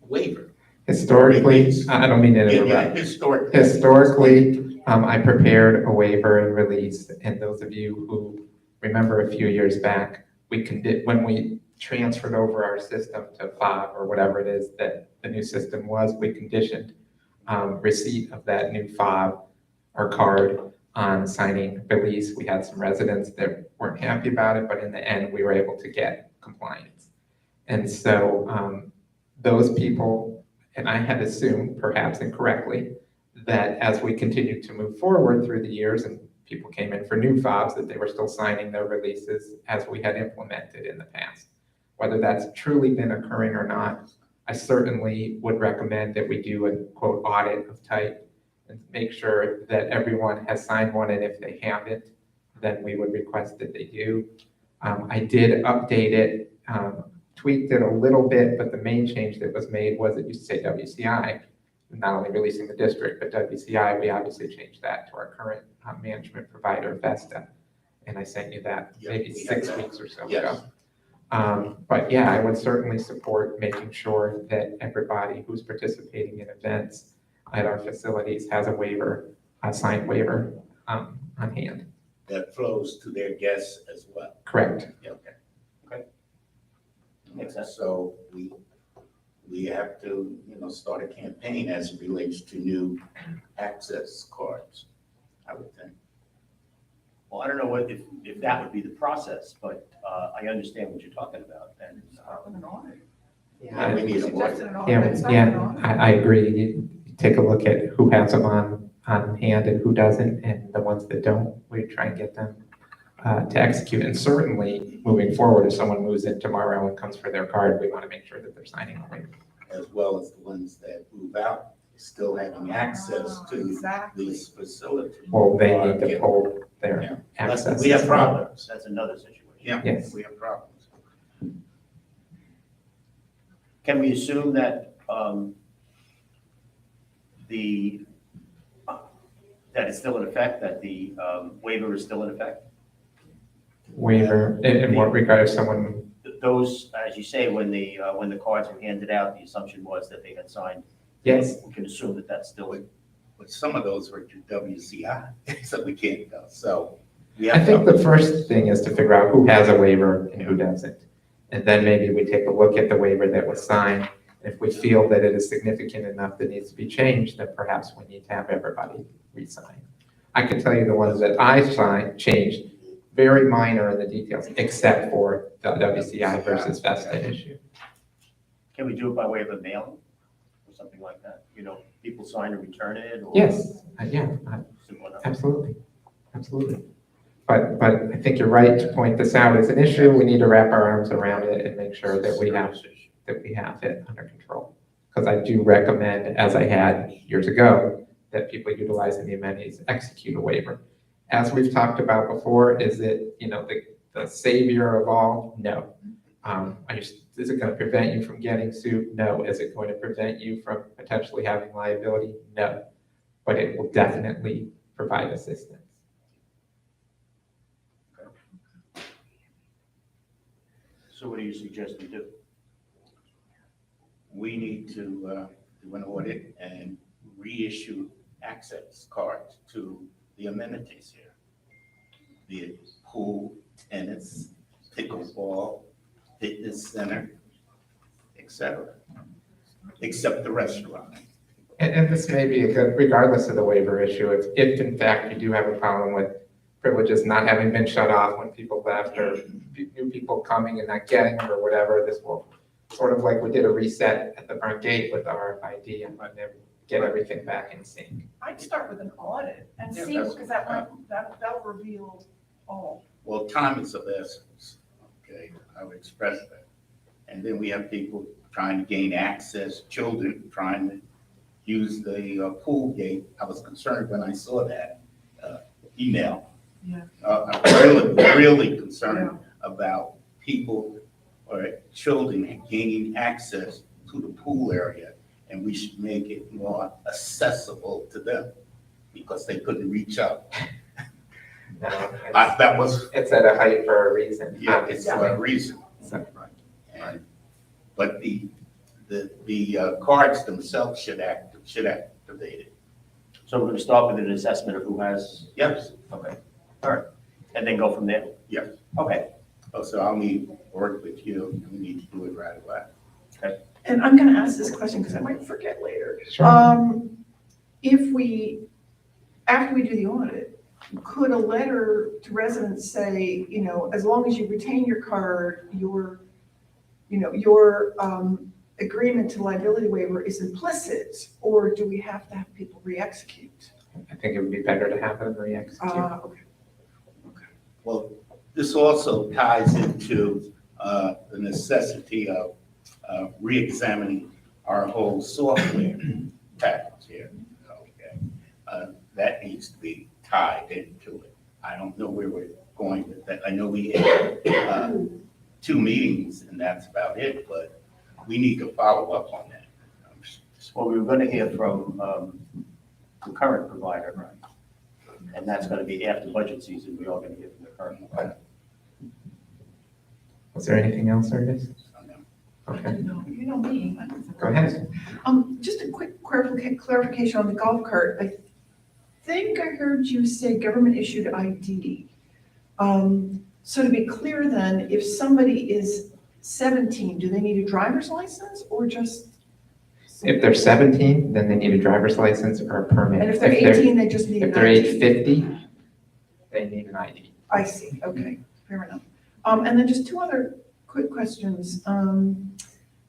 waiver. Historically, I don't mean to interrupt. Historically, I prepared a waiver and release, and those of you who remember a few years back, when we transferred over our system to FOB or whatever it is that the new system was, we conditioned receipt of that new FOB or card on signing release. We had some residents that weren't happy about it, but in the end, we were able to get compliance. And so those people, and I had assumed, perhaps incorrectly, that as we continued to move forward through the years and people came in for new FOBs, that they were still signing their releases as we had implemented in the past. Whether that's truly been occurring or not, I certainly would recommend that we do a quote audit of type and make sure that everyone has signed one, and if they haven't, then we would request that they do. I did update it, tweaked it a little bit, but the main change that was made was it used to say WCI, not only releasing the district, but WCI. We obviously changed that to our current management provider, Vesta. And I sent you that maybe 6 weeks or so ago. But yeah, I would certainly support making sure that everybody who's participating in events at our facilities has a waiver, a signed waiver on hand. That flows to their guests as well. Correct. Okay. Makes sense. So we have to, start a campaign as it relates to new access cards, I would think. Well, I don't know if that would be the process, but I understand what you're talking about. And Yeah, we need a Yeah, I agree. You take a look at who has them on hand and who doesn't, and the ones that don't, we try and get them to execute. And certainly, moving forward, if someone moves in tomorrow and comes for their card, we want to make sure that they're signing a waiver. As well as the ones that move out, still having access to these facilities. Well, they need to pull their access. We have problems. That's another situation. Yeah, Yes. we have problems. Can we assume that that it's still in effect, that the waiver is still in effect? Waiver, in what regard, if someone, those, as you say, when the cards were handed out, the assumption was that they had signed. Yes. We can assume that that's still. But some of those were to WCI, so we can't go. So we I have think the first thing is to figure out who has a waiver and who doesn't. And then maybe we take a look at the waiver that was signed. If we feel that it is significant enough that needs to be changed, then perhaps we need to have everybody re-sign. I can tell you the ones that I signed, changed, very minor in the details, except for the WCI versus Vesta issue. Can we do it by way of a mailing or something like that? You know, people sign and return it or? Yes, Simple enough. absolutely, absolutely. But I think you're right to point this out as an issue. We need to wrap our arms around it and make sure that we have it under control. Because I do recommend, as I had years ago, that people utilizing the amenities execute a waiver. As we've talked about before, is it, the savior of all? No. Is it going to prevent you from getting sued? No. Is it going to prevent you from potentially having liability? No. But it will definitely provide assistance. So what do you suggest we do? we need to do an audit and reissue access cards to the amenities here. Be it pool, tennis, pickleball, fitness center, etc. Except the restaurant. And this may be a good, regardless of the waiver issue, if in fact you do have a problem with privileges not having been shut off when people left or new people coming and not getting them or whatever, this will sort of like we did a reset at the front gate with our RFID and get everything back in sync. I'd start with an audit and Yeah, see, that's- because that'll reveal all. Well, time is of essence, okay, I would express that. And then we have people trying to gain access, children trying to use the pool gate. I was concerned when I saw that email. Yeah. I'm really concerned about people or children gaining access to the pool area, and we should make it more accessible to them because they couldn't reach up. No, That was. It's at a height for a reason. Yeah, it's for a reason. So- And- But the cards themselves should activate it. So we're gonna start with an assessment of who has, Yes, okay, all right, and then go from there. yes. Okay, So I'll need to work with you, and we need to do it right away. And I'm gonna ask this question because I might forget later. Sure. If we, after we do the audit, could a letter to residents say, as long as you retain your card, your agreement to liability waiver is implicit, or do we have to have people re-execute? I think it would be better to have them re-execute. Okay. Well, this also ties into the necessity of re-examining our whole software package here. Okay, that needs to be tied into it. I don't know where we're going with that. I know we had 2 meetings and that's about it, but we need to follow up on that. well, we were gonna hear from the current provider, right? And that's gonna be after budget season, we're all gonna hear from the current provider. Was there anything else, Ernest? Okay, You know me. go ahead. Just a quick clarification on the golf cart. I think I heard you say government issued ID. So to be clear then, if somebody is 17, do they need a driver's license or just? If they're 17, then they need a driver's license or a permit. And if they're 18, they just need an If they're age ID? 50, they need an ID. I see, okay, fair enough. And then just 2 other quick questions.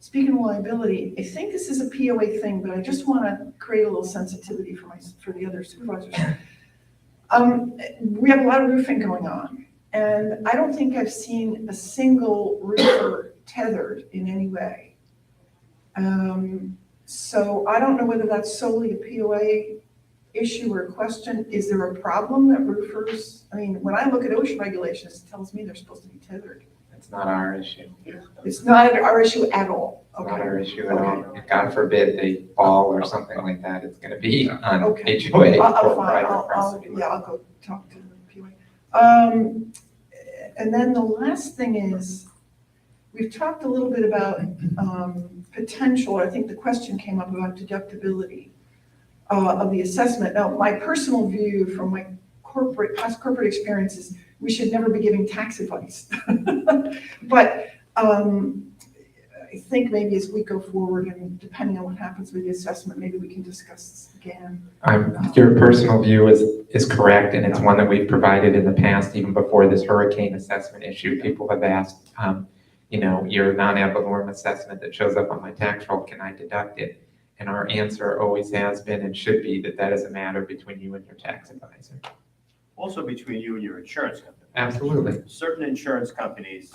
Speaking of liability, I think this is a POA thing, but I just want to create a little sensitivity for the other supervisors. We have a lot of roofing going on, and I don't think I've seen a single roofer tethered in any way. So I don't know whether that's solely a POA issue or a question. Is there a problem that roofers, when I look at OSHA regulations, it tells me they're supposed to be tethered. It's not our issue. It's not our issue at all. It's not our issue at all. And God forbid they fall or something like that, it's gonna be on Okay. HOA I'll or find, private I'll property. go talk to the POA. And then the last thing is, we've talked a little bit about potential, I think the question came up about deductibility of the assessment. Now, my personal view from my past corporate experiences, we should never be giving tax advice. But I think maybe as we go forward and depending on what happens with the assessment, maybe we can discuss this again. Your personal view is correct, and it's one that we've provided in the past, even before this hurricane assessment issue. People have asked, your non-ad valorem assessment that shows up on my tax roll, can I deduct it? And our answer always has been and should be that is a matter between you and your tax advisor. Also between you and your insurance company. Absolutely. Certain insurance companies,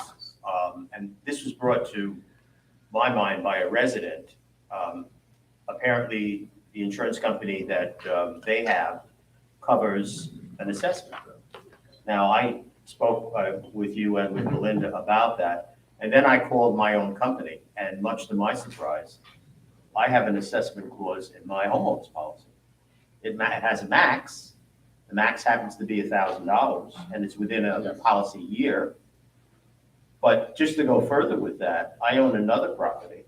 and this was brought to my mind by a resident, apparently the insurance company that they have covers an assessment. Now, I spoke with you and with Melinda about that, and then I called my own company, and much to my surprise, I have an assessment clause in my homeowner's policy. It has a max. The max happens to be $1,000, and it's within a policy year. But just to go further with that, I own another property,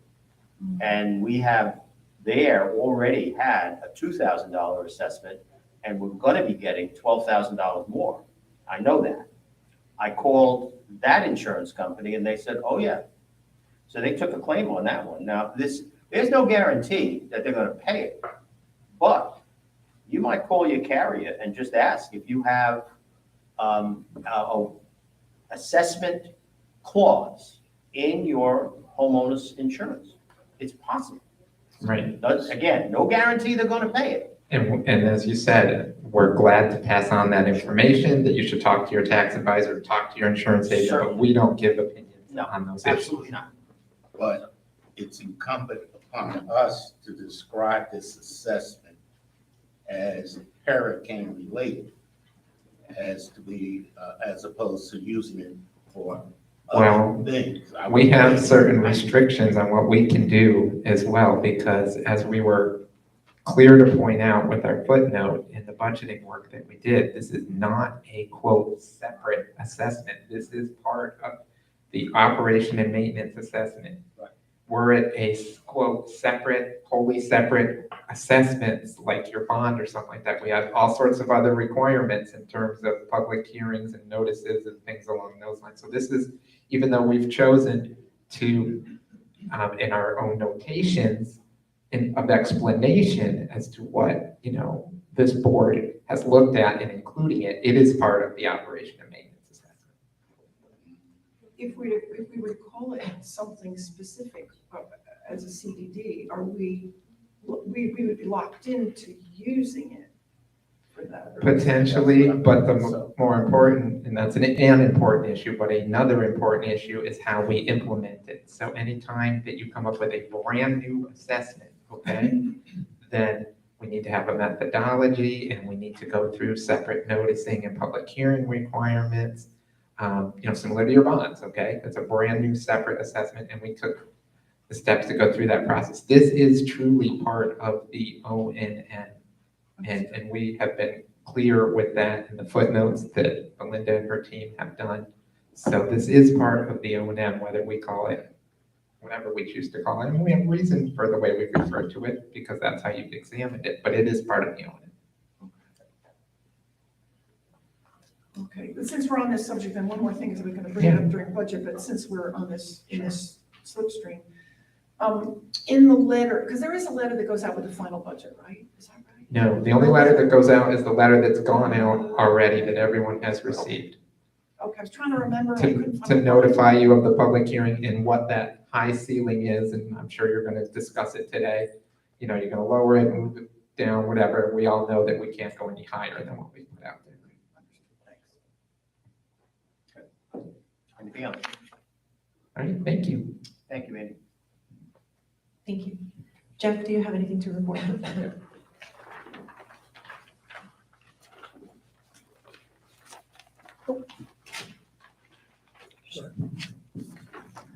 and we have there already had a $2,000 assessment, and we're going to be getting $12,000 more. I know that. I called that insurance company, and they said, oh, yeah. So they took a claim on that one. Now, there's no guarantee that they're going to pay it, but you might call your carrier and just ask if you have a assessment clause in your homeowner's insurance. It's possible. Right. Again, no guarantee they're going to pay it. And as you said, we're glad to pass on that information, that you should talk to your tax advisor, talk to your insurance agent, Sure. but we don't give opinions on those issues. Absolutely not. But it's incumbent upon us to describe this assessment as hurricane related, as opposed to using it for other things. We have certain restrictions on what we can do as well, because as we were clear to point out with our footnote in the budgeting work that we did, this is not a quote separate assessment. This is part of the operation and maintenance assessment. Right. Were it a quote separate, wholly separate assessments like your bond or something like that, we have all sorts of other requirements in terms of public hearings and notices and things along those lines. So this is, even though we've chosen to, in our own notations of explanation as to what, this board has looked at in including it, it is part of the operation and maintenance assessment. If we were to call it something specific as a CDD, are we would be locked into using it for that? Potentially, but the more important, and that's an important issue, but another important issue is how we implement it. So anytime that you come up with a brand new assessment, okay, then we need to have a methodology and we need to go through separate noticing and public hearing requirements, similar to your bonds, okay? It's a brand new separate assessment and we took the steps to go through that process. This is truly part of the O&M, and we have been clear with that in the footnotes that Belinda and her team have done. So this is part of the O&M, whether we call it whatever we choose to call it. And we have reason for the way we refer to it because that's how you've examined it, but it is part of the O&M. Okay, but since we're on this subject, then one more thing is we're going to bring it up during budget, but since we're on this, in this slipstream, in the letter, because there is a letter that goes out with the final budget, right? Is that right? No, the only letter that goes out is the letter that's gone out already that everyone has received. Okay, I was trying to remember. I couldn't To find it. notify you of the public hearing and what that high ceiling is, and I'm sure you're going to discuss it today. You're going to lower it, move it down, whatever. We all know that we can't go any higher than what we put out there. Thanks. Anything else? All right, thank you. Thank you, Andy. Thank you. Jeff, do you have anything to report?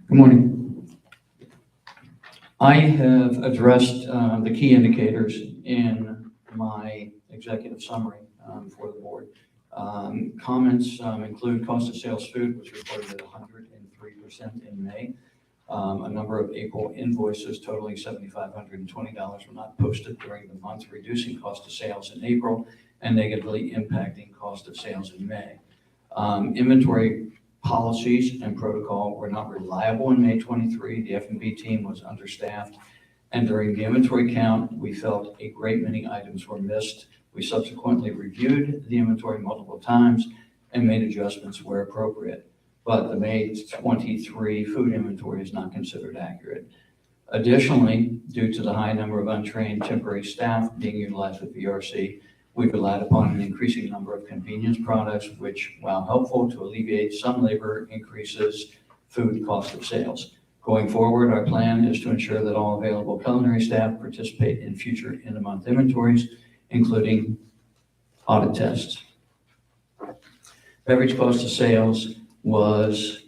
Good morning. I have addressed the key indicators in my executive summary for the board. Comments include cost of sales food, which reported at 103% in May. A number of April invoices totaling $7,520 were not posted during the month, reducing cost of sales in April and negatively impacting cost of sales in May. Inventory policies and protocol were not reliable in May 23. The F&B team was understaffed, and during the inventory count, we felt a great many items were missed. We subsequently reviewed the inventory multiple times and made adjustments where appropriate. But the May 23 food inventory is not considered accurate. Additionally, due to the high number of untrained temporary staff being utilized with VRC, we've relied upon an increasing number of convenience products, which, while helpful to alleviate some labor increases, food cost of sales. Going forward, our plan is to ensure that all available culinary staff participate in future in-the-month inventories, including audit tests. Beverage cost of sales was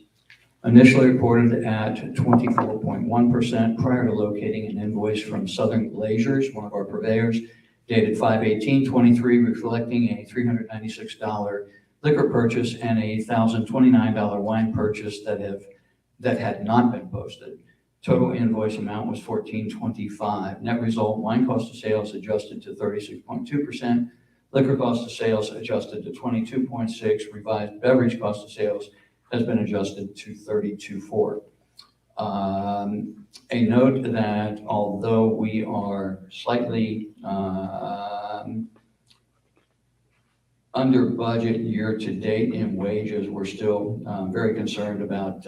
initially reported at 24.1% prior to locating an invoice from Southern Glaciers, one of our purveyors, dated 5/18/23, reflecting a $396 liquor purchase and a $1,029 wine purchase that had not been posted. Total invoice amount was $1,425. Net result, wine cost of sales adjusted to 36.2%, liquor cost of sales adjusted to 22.6%, revised beverage cost of sales has been adjusted to 32.4%. A note that although we are slightly under budget year to date in wages, we're still very concerned about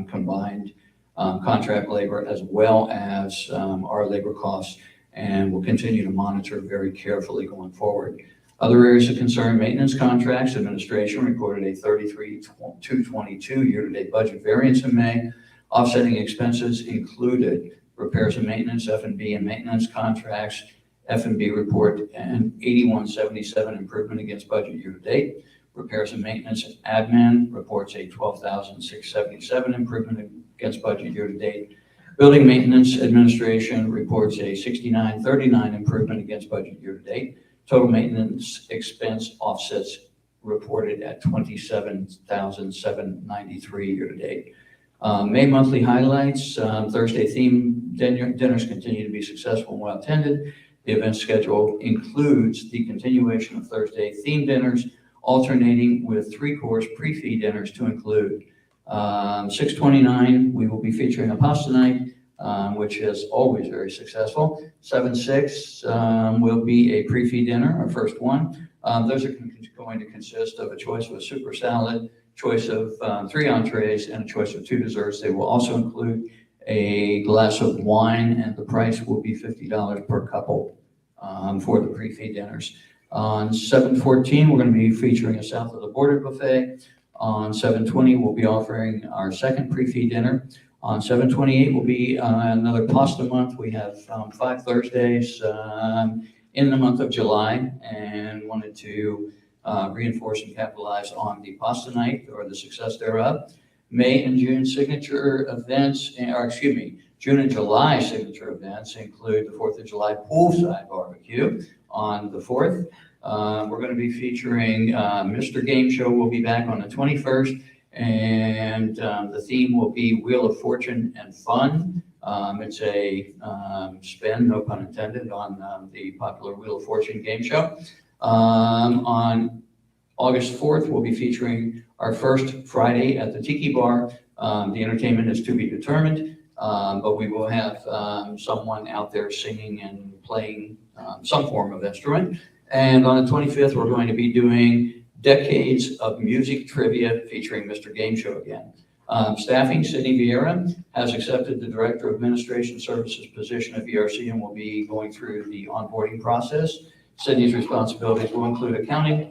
combined contract labor as well as our labor costs, and we'll continue to monitor very carefully going forward. Other areas of concern: maintenance contracts. Administration reported a 33,222 year-to-date budget variance in May. Offsetting expenses included repairs and maintenance, F&B and maintenance contracts. F&B report an 8177 improvement against budget year-to-date. Repairs and maintenance admin reports a 12,677 improvement against budget year-to-date. Building maintenance administration reports a 6939 improvement against budget year-to-date. Total maintenance expense offsets reported at 27,793 year-to-date. May monthly highlights: Thursday theme dinners continue to be successful and well attended. The event schedule includes the continuation of Thursday theme dinners, alternating with 3-course pre-fee dinners to include 6/29, we will be featuring a pasta night, which is always very successful. 7/6 will be a pre-fee dinner, our first one. Those are going to consist of a choice of a soup or salad, choice of 3 entrees, and a choice of 2 desserts. They will also include a glass of wine, and the price will be $50 per couple for the pre-fee dinners. On 7/14, we're going to be featuring a south of the border buffet. On 7/20, we'll be offering our second pre-fee dinner. On 7/28 will be another pasta month. We have 5 Thursdays in the month of July, and wanted to reinforce and capitalize on the pasta night or the success thereof. May and June signature events, June and July signature events include the 4th of July poolside barbecue on the 4th. We're going to be featuring Mr. Game Show will be back on the 21st, and the theme will be Wheel of Fortune and Fun. It's a spin, no pun intended, on the popular Wheel of Fortune game show. On August 4th, we'll be featuring our first Friday at the Tiki Bar. The entertainment is to be determined, but we will have someone out there singing and playing some form of instrument. And on the 25th, we're going to be doing Decades of Music Trivia featuring Mr. Game Show again. Staffing: Sydney Vieira has accepted the Director of Administration Services position at VRC and will be going through the onboarding process. Sydney's responsibilities will include accounting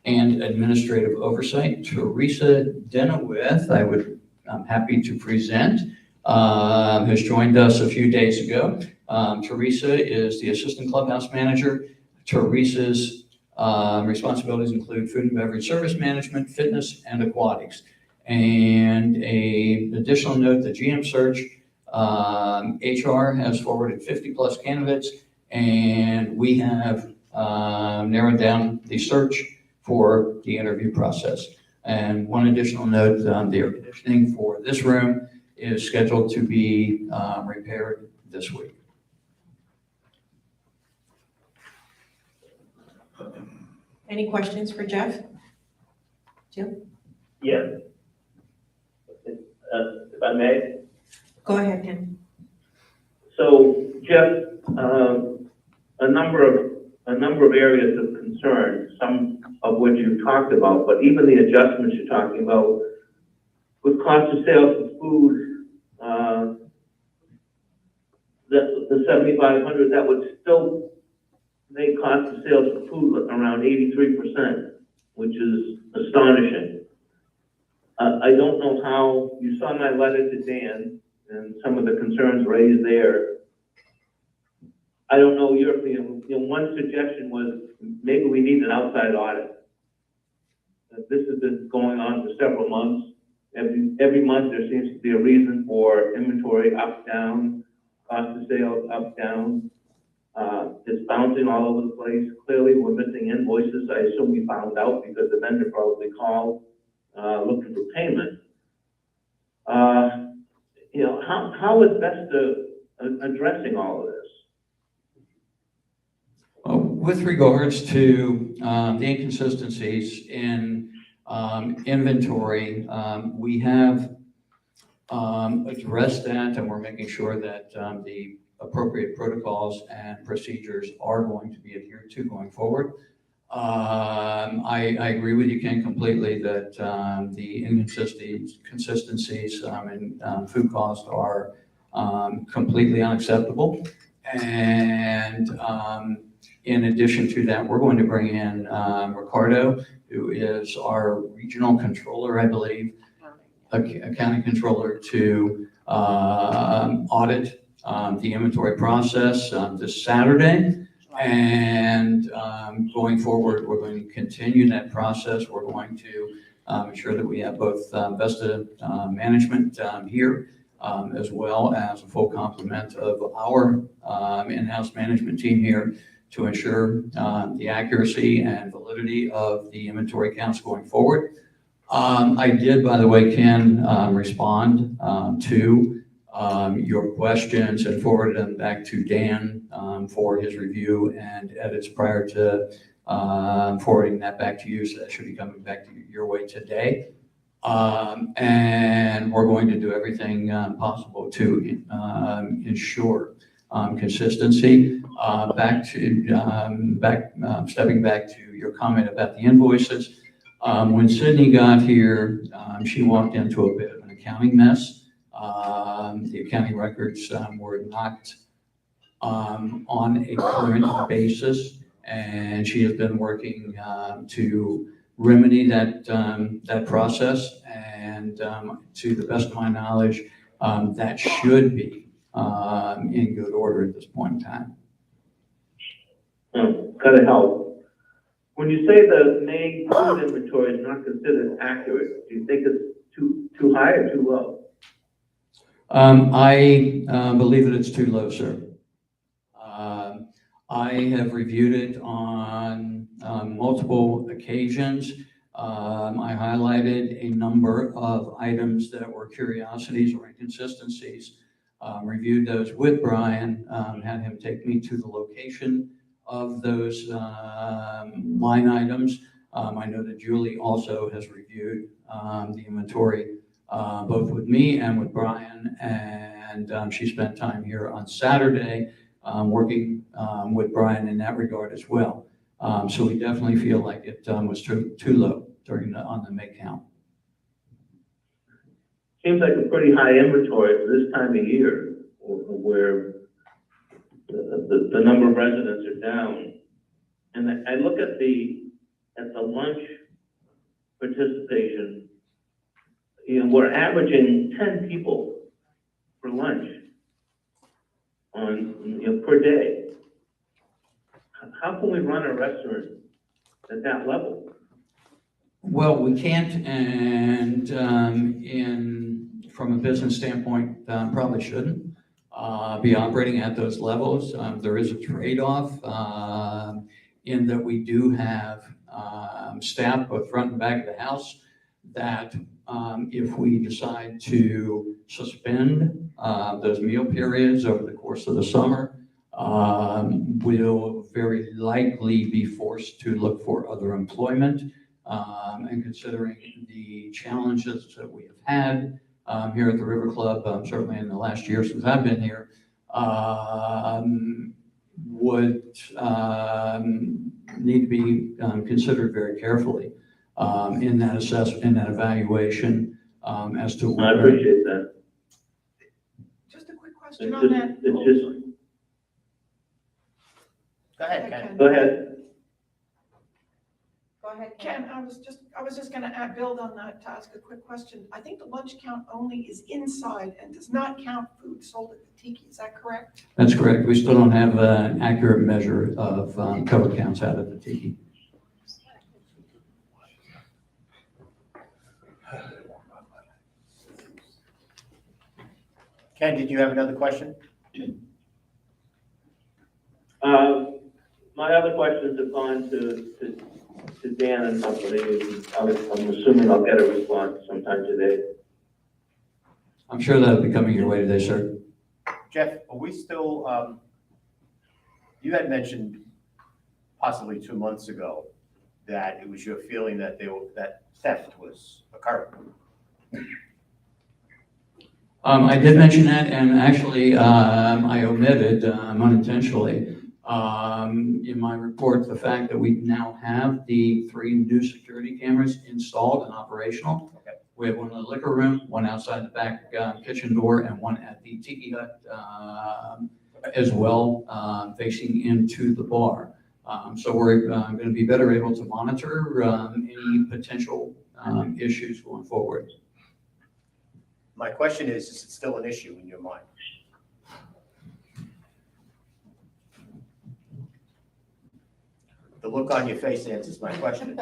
and administrative oversight. Teresa Denowith, I'm happy to present, has joined us a few days ago. Teresa is the Assistant Clubhouse Manager. Teresa's responsibilities include food and beverage service management, fitness, and aquatics. And an additional note, the GM search, HR has forwarded 50+ candidates, and we have narrowed down the search for the interview process. And one additional note, the air conditioning for this room is scheduled to be repaired this week. Any questions for Jeff? Jim? Yes. If I may. Go ahead, Ken. So Jeff, a number of areas of concern, some of which you've talked about, but even the adjustments you're talking about with cost of sales of food, the 7,500, that would still make cost of sales for food around 83%, which is astonishing. I don't know how, you saw my letter to Dan and some of the concerns raised there. I don't know, one suggestion was maybe we need an outside audit. This has been going on for several months. Every month there seems to be a reason for inventory up, down, cost of sales up, down. It's bouncing all over the place. Clearly we're missing invoices. I assume we found out because the vendor probably called looking for payment. How is best addressing all of this? With regards to the inconsistencies in inventory, we have addressed that, and we're making sure that the appropriate protocols and procedures are going to be adhered to going forward. I agree with you, Ken, completely that the inconsistencies in food costs are completely unacceptable. And in addition to that, we're going to bring in Ricardo, who is our regional controller, I believe, a county controller, to audit the inventory process this Saturday. And going forward, we're going to continue that process. We're going to ensure that we have both vested management here, as well as a full complement of our in-house management team here to ensure the accuracy and validity of the inventory counts going forward. I did, by the way, Ken, respond to your questions and forwarded them back to Dan for his review and edits prior to forwarding that back to you. So that should be coming back to your way today. And we're going to do everything possible to ensure consistency. Stepping back to your comment about the invoices. When Sydney got here, she walked into a bit of an accounting mess. The accounting records were not on a current basis, and she has been working to remedy that process. And to the best of my knowledge, that should be in good order at this point in time. Gotta help. When you say the May food inventory is not considered accurate, do you think it's too high or too low? I believe that it's too low, sir. I have reviewed it on multiple occasions. I highlighted a number of items that were curiosities or inconsistencies, reviewed those with Brian, had him take me to the location of those line items. I know that Julie also has reviewed the inventory both with me and with Brian, and she spent time here on Saturday working with Brian in that regard as well. So we definitely feel like it was too low on the May count. Seems like a pretty high inventory for this time of year, where the number of residents are down. And I look at the lunch participation. We're averaging 10 people for lunch per day. How can we run a restaurant at that level? Well, we can't, and from a business standpoint, probably shouldn't be operating at those levels. There is a trade-off in that we do have staff both front and back of the house that if we decide to suspend those meal periods over the course of the summer, we'll very likely be forced to look for other employment. And considering the challenges that we have had here at the River Club, certainly in the last year since I've been here, would need to be considered very carefully in that assessment, in that evaluation as to I whether. appreciate that. Just a quick question It's on just, that. it's just, Go ahead, Ken. go ahead. Go ahead, Ken, I was just gonna build on that to ask a quick question. I think the lunch count only is inside and does not count food sold at the tiki, is that correct? That's correct. We still don't have an accurate measure of cover counts out of the tiki. Ken, did you have another question? My other questions have gone to Dan and company. I'm assuming I'll get a response sometime today. I'm sure that'll be coming your way today, sir. Jeff, are we still, you had mentioned possibly 2 months ago that it was your feeling that that theft was occurring. I did mention that, and actually, I omitted unintentionally in my report the fact that we now have the 3 new security cameras installed and operational. Okay. We have one in the liquor room, one outside the back kitchen door, and one at the Tiki Hut as well, facing into the bar. So we're going to be better able to monitor any potential issues going forward. My question is it still an issue in your mind? The look on your face answers my question.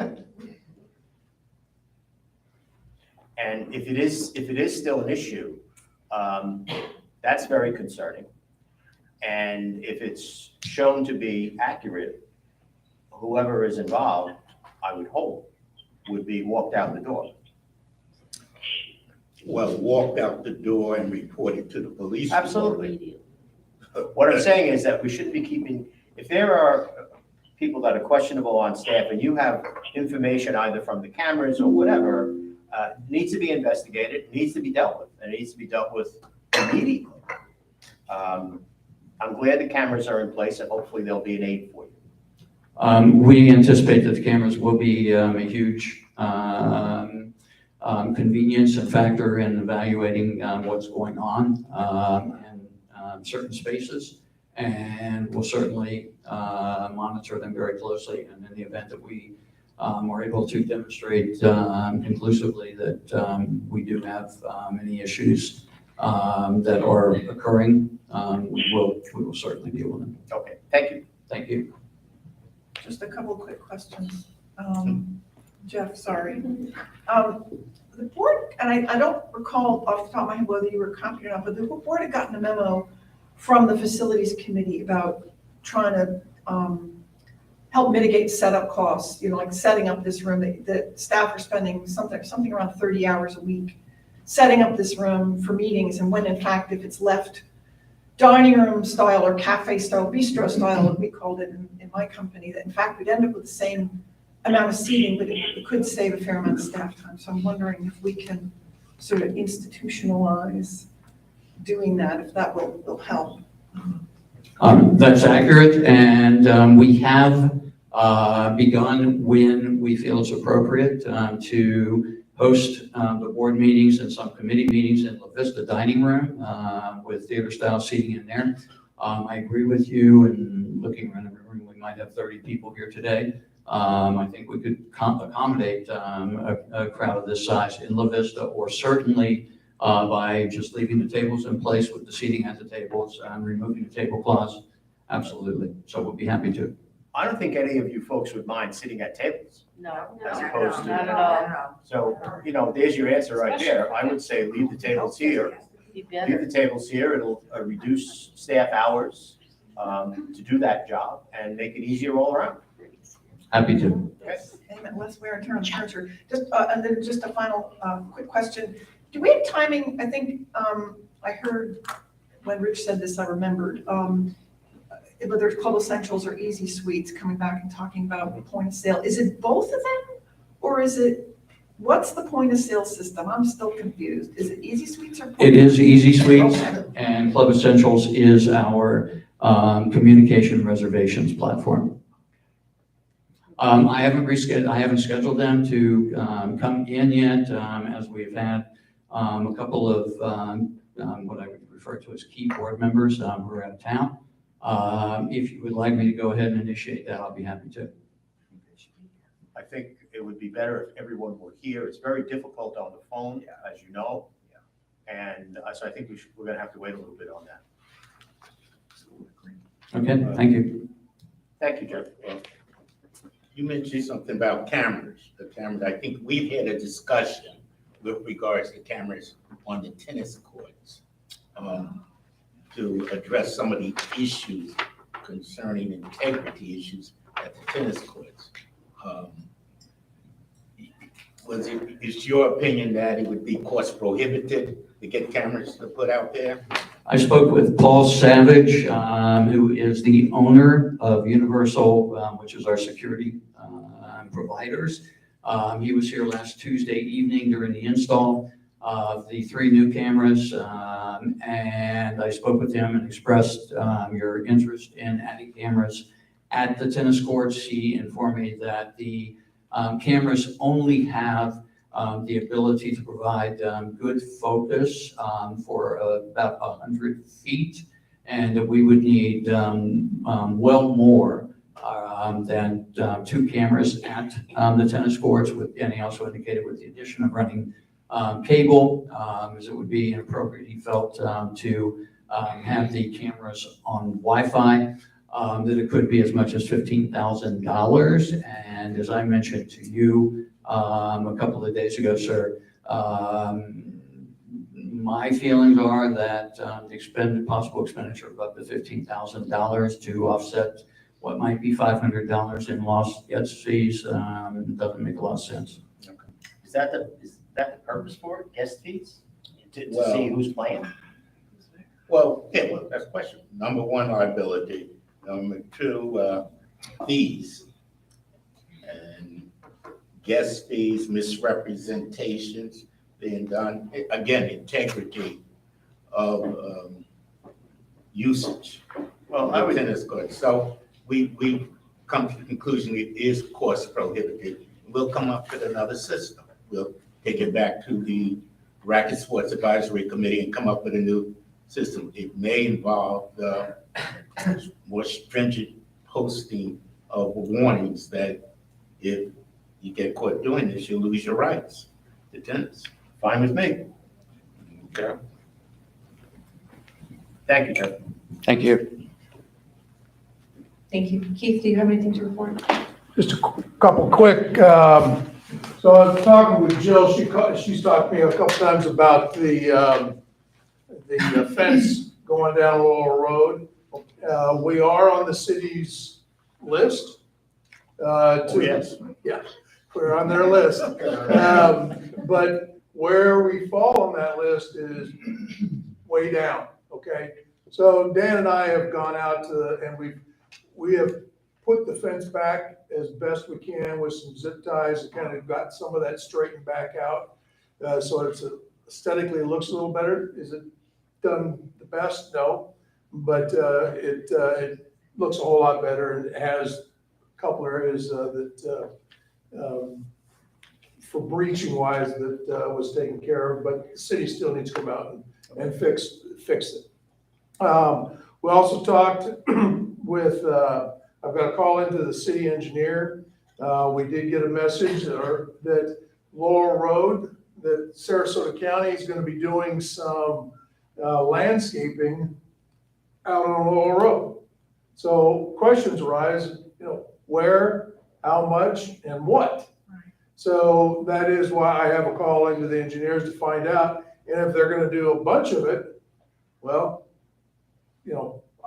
And if it is still an issue, that's very concerning. And if it's shown to be accurate, whoever is involved, I would hope, would be walked out the door. Well, walked out the door and reported to the police. Absolutely. What I'm saying is that we shouldn't be keeping, if there are people that are questionable on staff and you have information either from the cameras or whatever, needs to be investigated, needs to be dealt with, and it needs to be dealt with immediately. I'm glad the cameras are in place and hopefully they'll be an aid for you. We anticipate that the cameras will be a huge convenience and factor in evaluating what's going on in certain spaces. And we'll certainly monitor them very closely. And in the event that we are able to demonstrate conclusively that we do have any issues that are occurring, we will certainly deal with them. Okay, thank you. Thank you. Just a couple quick questions. Jeff, sorry. The board, and I don't recall off the top of my head whether you were copied or not, but the board had gotten a memo from the facilities committee about trying to help mitigate setup costs, like setting up this room. The staff are spending something around 30 hours a week setting up this room for meetings, and when in fact, if it's left dining room style or cafe style, bistro style, what we called it in my company, that in fact we'd end up with the same amount of seating, but it could save a fair amount of staff time. So I'm wondering if we can sort of institutionalize doing that, if that will help. That's accurate, and we have begun when we feel it's appropriate to host the board meetings and some committee meetings in La Vista dining room with theater style seating in there. I agree with you, and looking around the room, we might have 30 people here today. I think we could accommodate a crowd of this size in La Vista, or certainly by just leaving the tables in place with the seating at the tables and removing the tablecloths. Absolutely. So we'll be happy to. I don't think any of you folks would mind sitting at tables. No, As opposed to. not at all. So, there's your answer right there. I would say leave the tables here. Leave the tables here. It'll reduce staff hours to do that job and make it easier all around. Happy to. And less wear and tear on the furniture. Just, and then just a final, quick question. Do we have timing? I think, I heard when Rich said this, I remembered, whether it's Club Essentials or Easy Suites coming back and talking about point of sale. Is it both of them? Or is it, what's the point of sale system? I'm still confused. Is it Easy Suites or? Point It is Easy Suites, Okay. and Club Essentials is our communication reservations platform. I haven't scheduled them to come in yet, as we've had a couple of what I would refer to as key board members who are out of town. If you would like me to go ahead and initiate that, I'll be happy to. I think it would be better if everyone were here. It's very difficult on the phone, as you know. And so I think we're gonna have to wait a little bit on that. Okay, thank you. Thank you, Jeff. You mentioned something about cameras, the cameras. I think we've had a discussion with regards to cameras on the tennis courts to address some of the issues concerning integrity issues at the tennis courts. Is your opinion that it would be cost prohibitive to get cameras to put out there? I spoke with Paul Savage, who is the owner of Universal, which is our security providers. He was here last Tuesday evening during the install of the 3 new cameras, and I spoke with him and expressed your interest in adding cameras at the tennis courts. He informed me that the cameras only have the ability to provide good focus for about 100 feet, and that we would need well more than 2 cameras at the tennis courts. And he also indicated with the addition of running cable, as it would be inappropriate, he felt, to have the cameras on Wi-Fi, that it could be as much as $15,000. And as I mentioned to you a couple of days ago, sir, my feelings are that the possible expenditure of up to $15,000 to offset what might be $500 in lost guest fees doesn't make a lot of sense. Is that the purpose for it, guest fees? To Well- see who's playing? Well, that's a question. Number 1, liability. Number 2, fees. And guest fees, misrepresentations being done. Again, integrity of usage. Well, I would, Tennis courts. So we come to the conclusion it is cost prohibitive. We'll come up with another system. We'll take it back to the Racket Sports Advisory Committee and come up with a new system. It may involve more stringent posting of warnings that if you get caught doing this, you'll lose your rights to tennis. fine with me. Okay. Thank you, Jeff. Thank you. Thank you. Keith, do you have anything to report? Just a couple quick, so I was talking with Jill, she's talked to me a couple times about the fence going down Laurel Road. We are on the city's list. Yes. Yeah, we're on their list. But where we fall on that list is way down, okay? So Dan and I have gone out and we have put the fence back as best we can with some zip ties and kind of got some of that straightened back out. So it's aesthetically looks a little better. Is it done the best? No, but it looks a whole lot better, and it has a couple areas that for breaching wise that was taken care of, but the city still needs to come out and fix it. We also talked with, I've got a call into the city engineer. We did get a message that Laurel Road, that Sarasota County is going to be doing some landscaping out on Laurel Road. So questions arise, where, how much, and what? So that is why I have a call into the engineers to find out. And if they're going to do a bunch of it, well,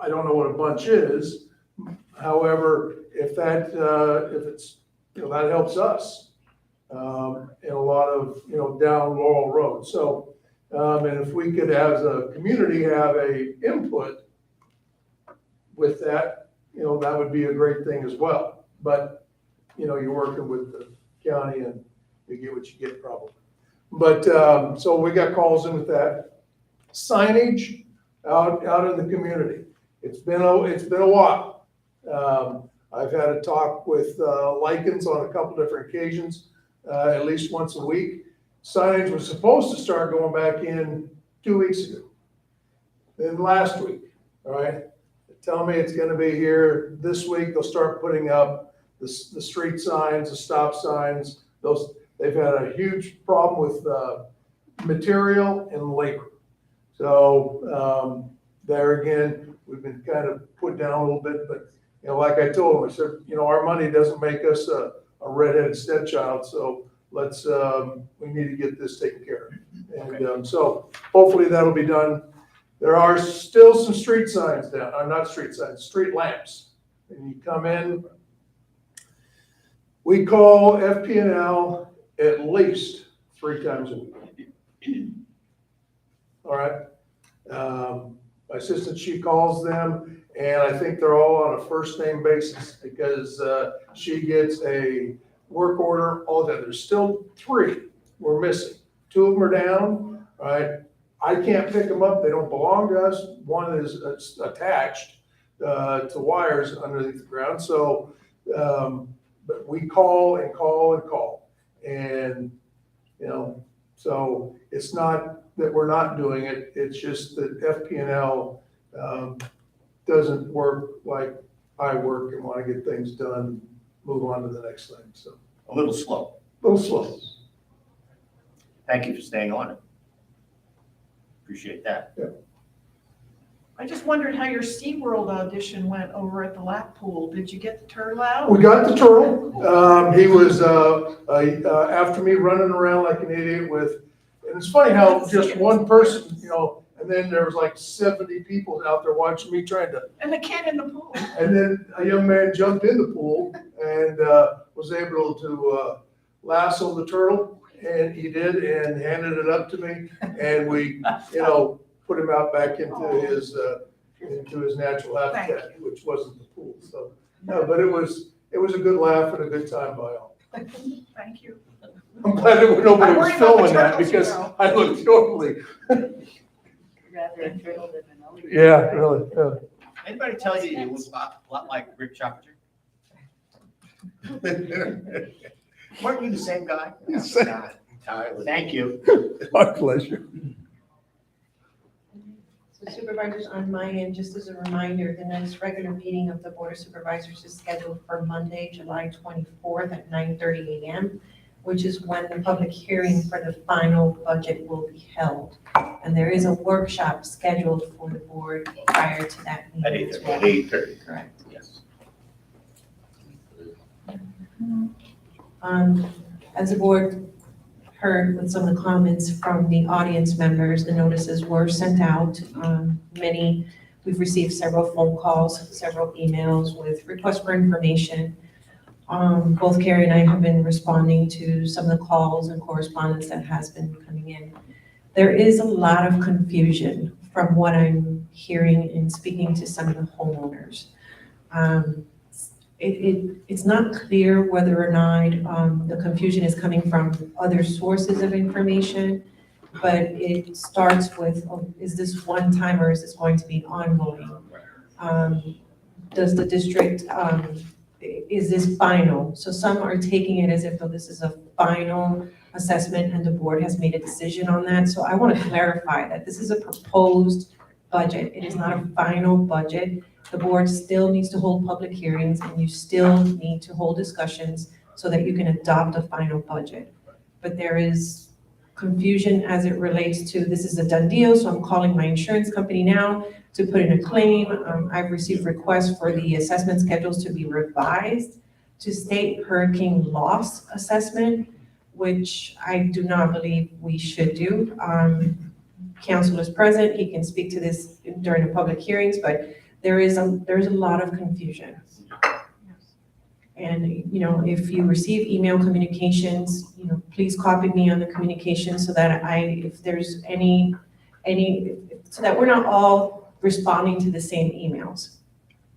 I don't know what a bunch is. However, if it's, that helps us, in a lot of, down Laurel Road. So, and if we could, as a community, have a input with that, that would be a great thing as well. But, you're working with the county and you get what you get probably. But, so we got calls in with that. Signage out in the community. It's been a while. I've had a talk with Likens on a couple different occasions, at least once a week. Signage was supposed to start going back in 2 weeks ago. Then last week, all right? Tell me it's gonna be here this week. They'll start putting up the street signs, the stop signs. They've had a huge problem with material and labor. So there again, we've been kind of put down a little bit, but like I told them, I said, our money doesn't make us a redheaded stepchild, so let's we need to get this taken care of. And so hopefully that'll be done. There are still some street signs down, not street signs, street lamps. And you come in, we call FP&L at least 3 times a week. All right. My assistant, she calls them, and I think they're all on a first name basis because she gets a work order all day. There's still 3 we're missing. 2 of them are down. All right. I can't pick them up. They don't belong to us. One is attached to wires underneath the ground. So, but we call and call and call. And, so it's not that we're not doing it. It's just that FP&L doesn't work like I work and want to get things done, move on to the next thing. So A little slow. a little slow. Thank you for staying on it. Appreciate that. Yeah. I just wondered how your SeaWorld audition went over at the lap pool. Did you get the turtle out? We got the turtle. He was after me running around like an idiot and it's funny how just one person, and then there was like 70 people out there watching me trying to. And the kid in the pool. And then a young man jumped in the pool and was able to lasso the turtle, and he did, and handed it up to me, and we, put him out back into his natural habitat, which wasn't the pool. So, no, but it was a good laugh and a good time by all. Thank you. I'm glad that nobody I'm was worried about the filming that turtles, because I looked totally. Rather a turtle than an alligator. Yeah, really. Yeah. Anybody tell you look a lot like Rick Chopper? Weren't you the same guy? Thank you. My pleasure. So supervisors, on my end, just as a reminder, the next regular meeting of the Board of Supervisors is scheduled for Monday, July 24th at 9:30 a.m., which is when the public hearing for the final budget will be held. And there is a workshop scheduled for the board prior to that At meeting as well. 8:30. Correct. Yes. As the board heard with some of the comments from the audience members, the notices were sent out. We've received several phone calls, several emails with requests for information. Both Carrie and I have been responding to some of the calls and correspondence that has been coming in. There is a lot of confusion from what I'm hearing and speaking to some of the homeowners. It's not clear whether or not the confusion is coming from other sources of information, but it starts with, is this one time or is this going to be ongoing? Does the district, is this final? So some are taking it as if though this is a final assessment and the board has made a decision on that. So I want to clarify that this is a proposed budget. It is not a final budget. The board still needs to hold public hearings and you still need to hold discussions so that you can adopt a final budget. But there is confusion as it relates to this is a done deal, so I'm calling my insurance company now to put in a claim. I've received requests for the assessment schedules to be revised to state hurricane loss assessment, which I do not believe we should do. Council is present, he can speak to this during the public hearings, but there is a lot of confusion. And, if you receive email communications, please copy me on the communication so that if there's so that we're not all responding to the same emails.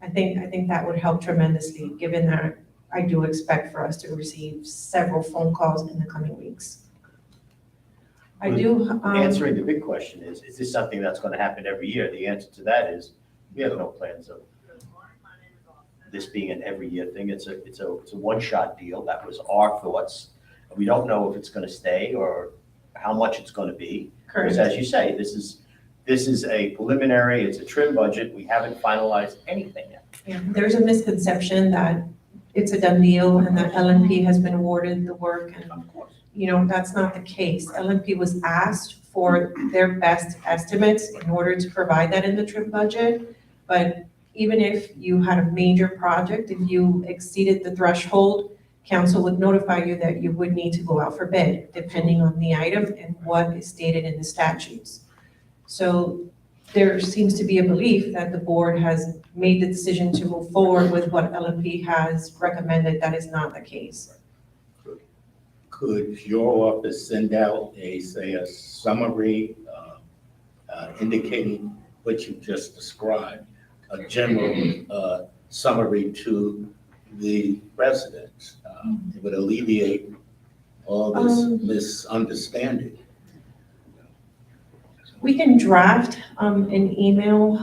I think that would help tremendously, given that I do expect for us to receive several phone calls in the coming weeks. I do. Answering the big question is this something that's going to happen every year? The answer to that is, we have no plans of this being an every year thing. It's a one-shot deal. That was our thoughts. We don't know if it's going to stay or how much it's going to be. Because as you say, this is a preliminary, it's a trim budget. We haven't finalized anything yet. Yeah, there's a misconception that it's a done deal and that LNP has been awarded the work, and Of course. that's not the case. LNP was asked for their best estimates in order to provide that in the trim budget. But even if you had a major project, if you exceeded the threshold, council would notify you that you would need to go out for bid, depending on the item and what is stated in the statutes. So there seems to be a belief that the board has made the decision to move forward with what LNP has recommended. That is not the case. Could your office send out a summary indicating what you just described, a general summary to the residents? It would alleviate all this misunderstanding. We can draft an email.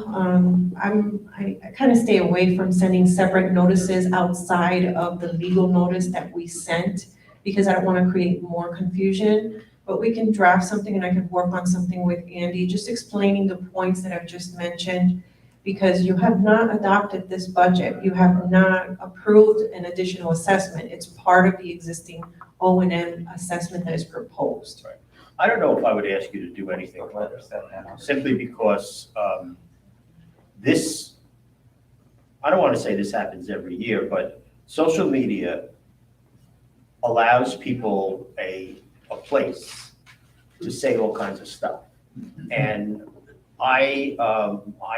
I kind of stay away from sending separate notices outside of the legal notice that we sent because I don't want to create more confusion. But we can draft something and I can work on something with Andy, just explaining the points that I've just mentioned, because you have not adopted this budget. You have not approved an additional assessment. It's part of the existing O&M assessment that is proposed. Right. I don't know if I would ask you to do anything simply because I don't want to say this happens every year, but social media allows people a place to say all kinds of stuff. And I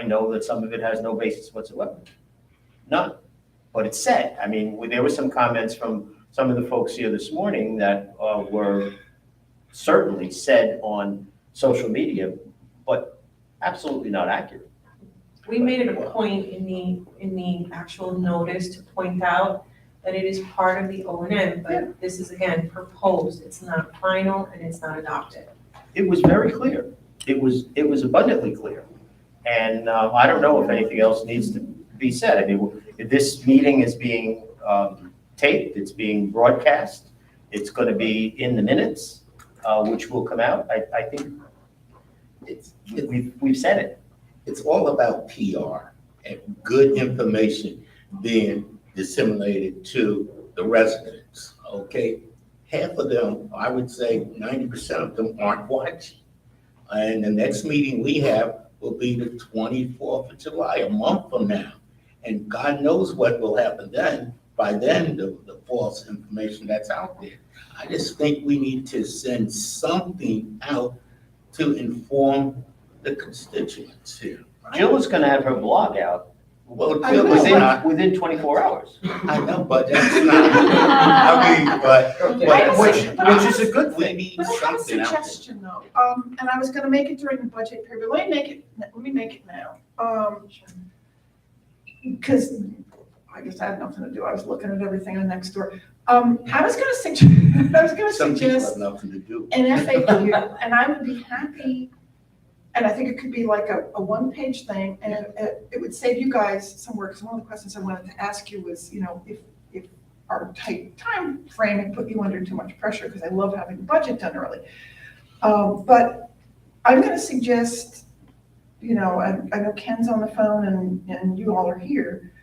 know that some of it has no basis whatsoever. None. But it's said. I mean, there were some comments from some of the folks here this morning that were certainly said on social media, but absolutely not accurate. We made it a point in the actual notice to point out that it is part of the O&M, but this is again proposed. It's not final and it's not adopted. It was very clear. It was abundantly clear. And I don't know if anything else needs to be said. I mean, this meeting is being taped, it's being broadcast, it's going to be in the minutes, which will come out. I think we've said it. It's all about PR and good information being disseminated to the residents, okay? Half of them, I would say 90% of them aren't watching. And the next meeting we have will be the 24th of July, a month from now. And God knows what will happen then. By then, the false information that's out there. I just think we need to send something out to inform the constituents here. Jill is going to have her blog out Well, Jill is not. within 24 hours. I know, but that's not, I mean, but Which is a good we thing. need But I have a something out there. suggestion though, and I was gonna make it during the budget period, but let me make it now. Because I guess I had nothing to do, I was looking at everything on Nextdoor. I was gonna suggest, Some people have nothing to do. an FAQ, and I would be happy, and I think it could be like a one-page thing, and it would save you guys some work, because one of the questions I wanted to ask you was, if our tight time frame had put you under too much pressure, because I love having the budget done early. But I'm gonna suggest, I know Ken's on the phone and you all are here.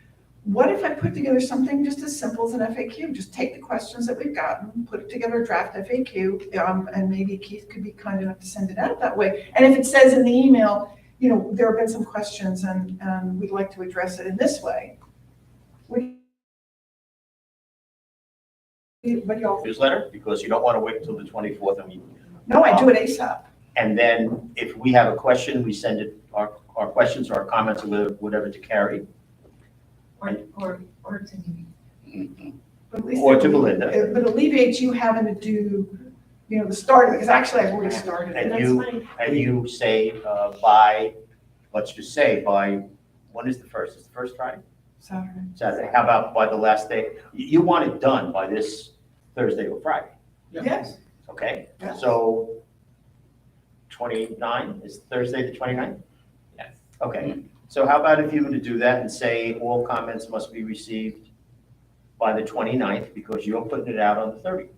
What if I put together something just as simple as an FAQ? Just take the questions that we've gotten, put it together, a draft FAQ, and maybe Keith could be kind enough to send it out that way. And if it says in the email, there have been some questions and we'd like to address it in this way. What y'all? Newsletter, because you don't want to wait until the 24th. No, I do it ASAP. And then if we have a question, we send it, our questions or our comments or whatever to Carrie. Or to me. But at least Or it to will- Belinda. But alleviates you having to do, the start of it, because actually I've already started. And That's you, fine. and you say, by, let's just say, by, when is the first? Is the first Friday? Saturday. Saturday. How about by the last day? You want it done by this Thursday or Friday, Yes, okay? Yes. So 29, is Thursday the 29th? Yes. Okay, so how about if you were to do that and say all comments must be received by the 29th because you're putting it out on the 30th?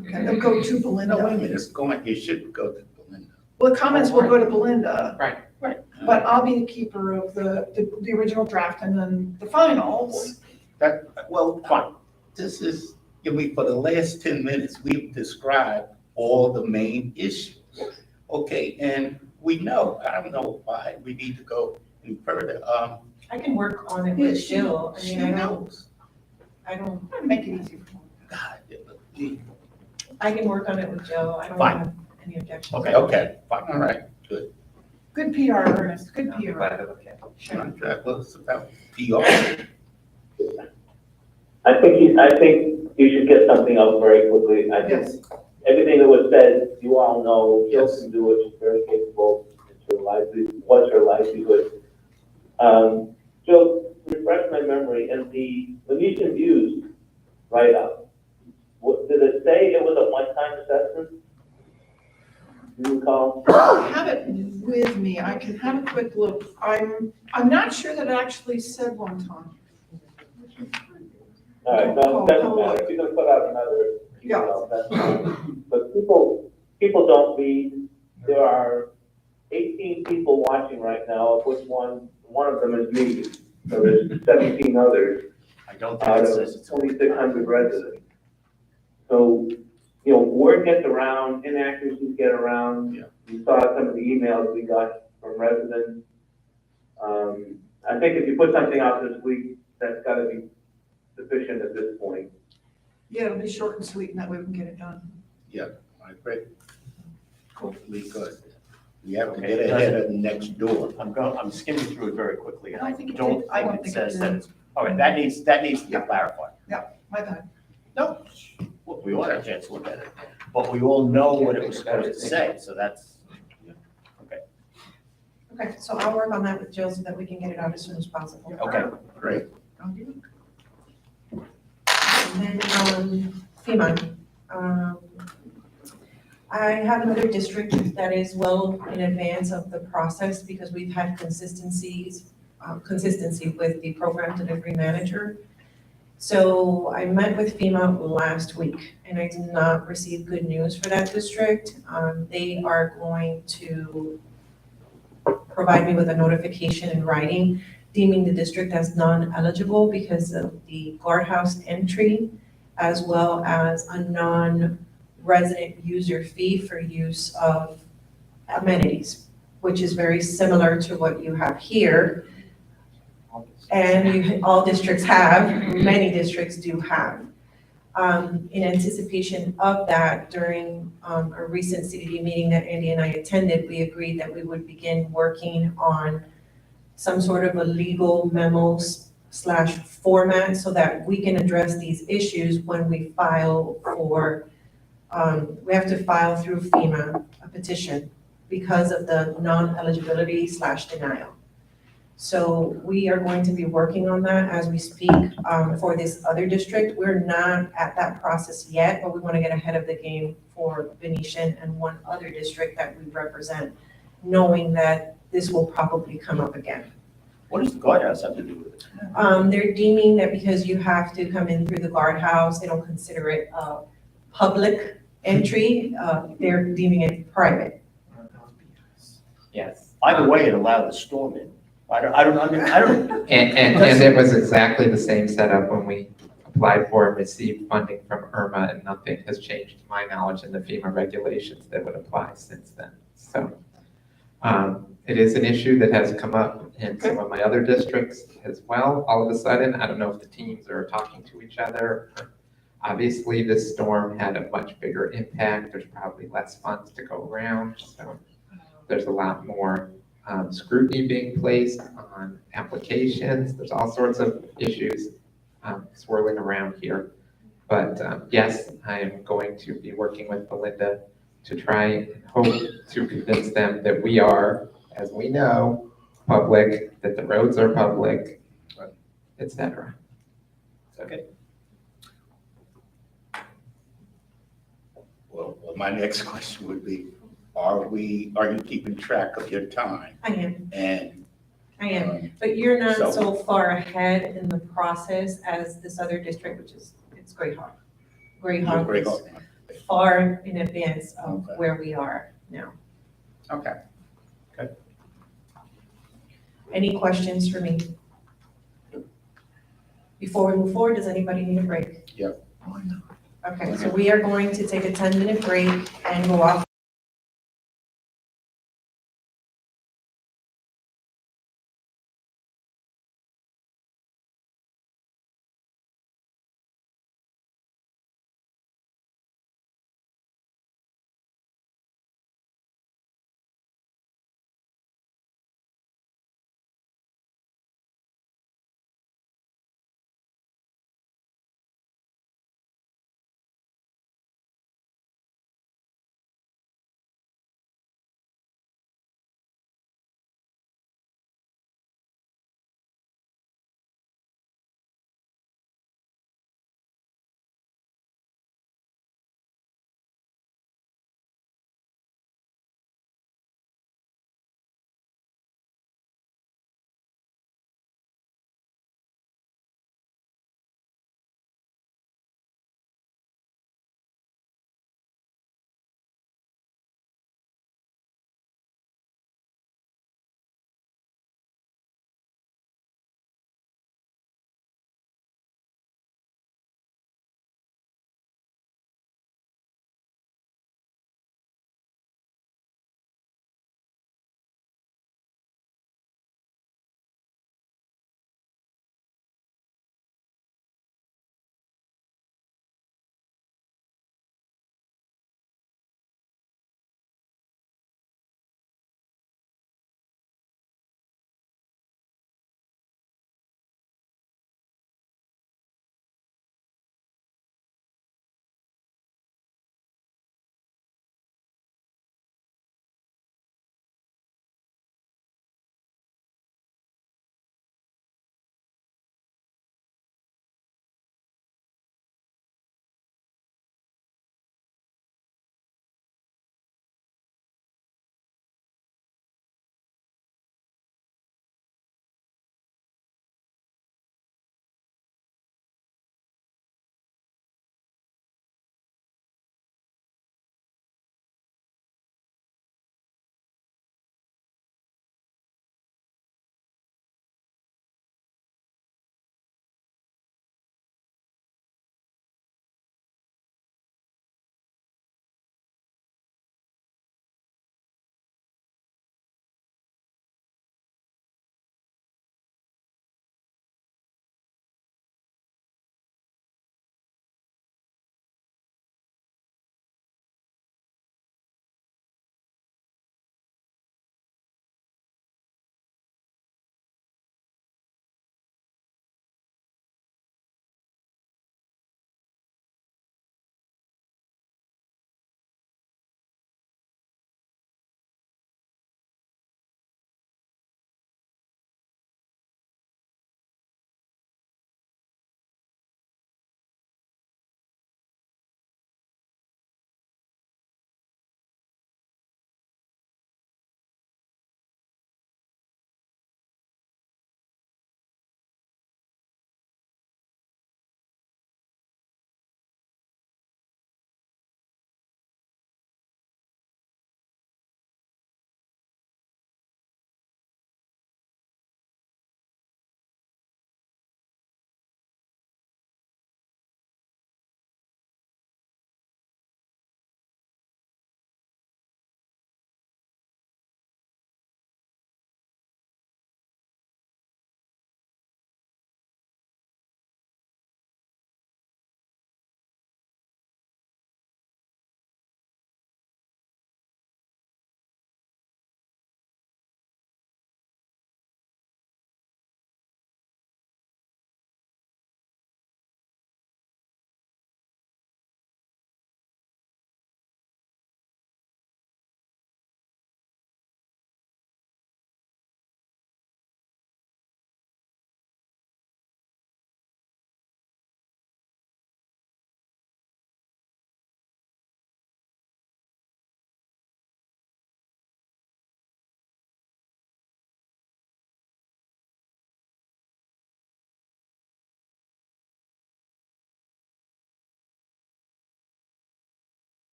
okay, they'll go to No, wait a Belinda. minute, it's going, it should go to Belinda. Well, the comments will go to Belinda. Right. But I'll be the keeper of the original draft and then the finals. Well, fine. This is, for the last 10 minutes, we've described all the main issues. Okay, and we know, I don't know why we need to go any further. I can work on it Yeah, with Jill. I she mean, knows. I don't, I'm gonna make it easy for them. God, I can work on it with Jill. I don't Fine. have any objections. okay, fine, all right, good. Good PR, Ernest, good PR. Contract was about PR. I think you should get something up very quickly. I think Yes. everything that was said, you all know, Jill can do it, she's very capable, it's her livelihood, was her livelihood. Jill, refresh my memory, and the Venetian views write-up, did it say it was a one-time assessment? Do you recall? I have it with me, I can have a quick look. I'm not sure that it actually said one time. All right, no, doesn't matter, if you're gonna put out another, Yeah. that's fine. But people don't read, there are 18 people watching right now, of which one of them is me. So there's 17 others I don't think out it of says it's. 2,600 residents. So, word gets around, inaccuracies get around. Yeah. You saw some of the emails we got from residents. I think if you put something out this week, that's gotta be sufficient at this point. Yeah, it'll be short and sweet, and that way we can get it done. I agree. Hopefully, good. We have to get ahead of next door. I'm skimming through it very quickly, and I I don't think it don't did. I don't think it think it says that did. it's, all right, that needs to be Yeah. clarified. My bad. No, look, we all had a chance to look at it, but we all know what it was supposed to say, so that's, okay, Okay, so I'll work on that with Jill so that we can get it out as soon as possible. okay. Great. And then, FEMA. I have another district that is well in advance of the process because we've had consistency with the program delivery manager. So I met with FEMA last week and I did not receive good news for that district. They are going to provide me with a notification in writing deeming the district as non-eligible because of the guardhouse entry as well as a non-resident user fee for use of amenities, which is very similar to what you have here. And all districts have, many districts do have. In anticipation of that, during a recent CDD meeting that Andy and I attended, we agreed that we would begin working on some sort of a legal memo/format so that we can address these issues when we file for, we have to file through FEMA a petition because of the non-eligibility/denial. So we are going to be working on that as we speak for this other district. We're not at that process yet, but we want to get ahead of the game for Venetian and one other district that we represent, knowing that this will probably come up again. What does the guardhouse have to do with it? They're deeming that because you have to come in through the guardhouse, they don't consider it a public entry. They're deeming it private. Yes. Either way, it allowed the storm in. I don't. And it was exactly the same setup when we applied for and received funding from IRMA, and nothing has changed to my knowledge in the FEMA regulations that would apply since then. So it is an issue that has come up in some of my other districts as well. All of a sudden, I don't know if the teams are talking to each other. Obviously, this storm had a much bigger impact. There's probably less funds to go around. So there's a lot more scrutiny being placed on applications. There's all sorts of issues swirling around here. But yes, I am going to be working with Belinda to try and hope to convince them that we are, as we know, public, that the roads are public, et cetera. Okay. Well, my next question would be, are you keeping track of your time? I am, And I am, but you're not So- so far ahead in the process as this other district, which is, it's Greyhawk. Greyhawk Great. is far in advance of Okay. where we are now. Okay. Any questions for me? Before we move forward, does anybody need a break? Yep. Okay, so we are going to take a 10-minute break and go off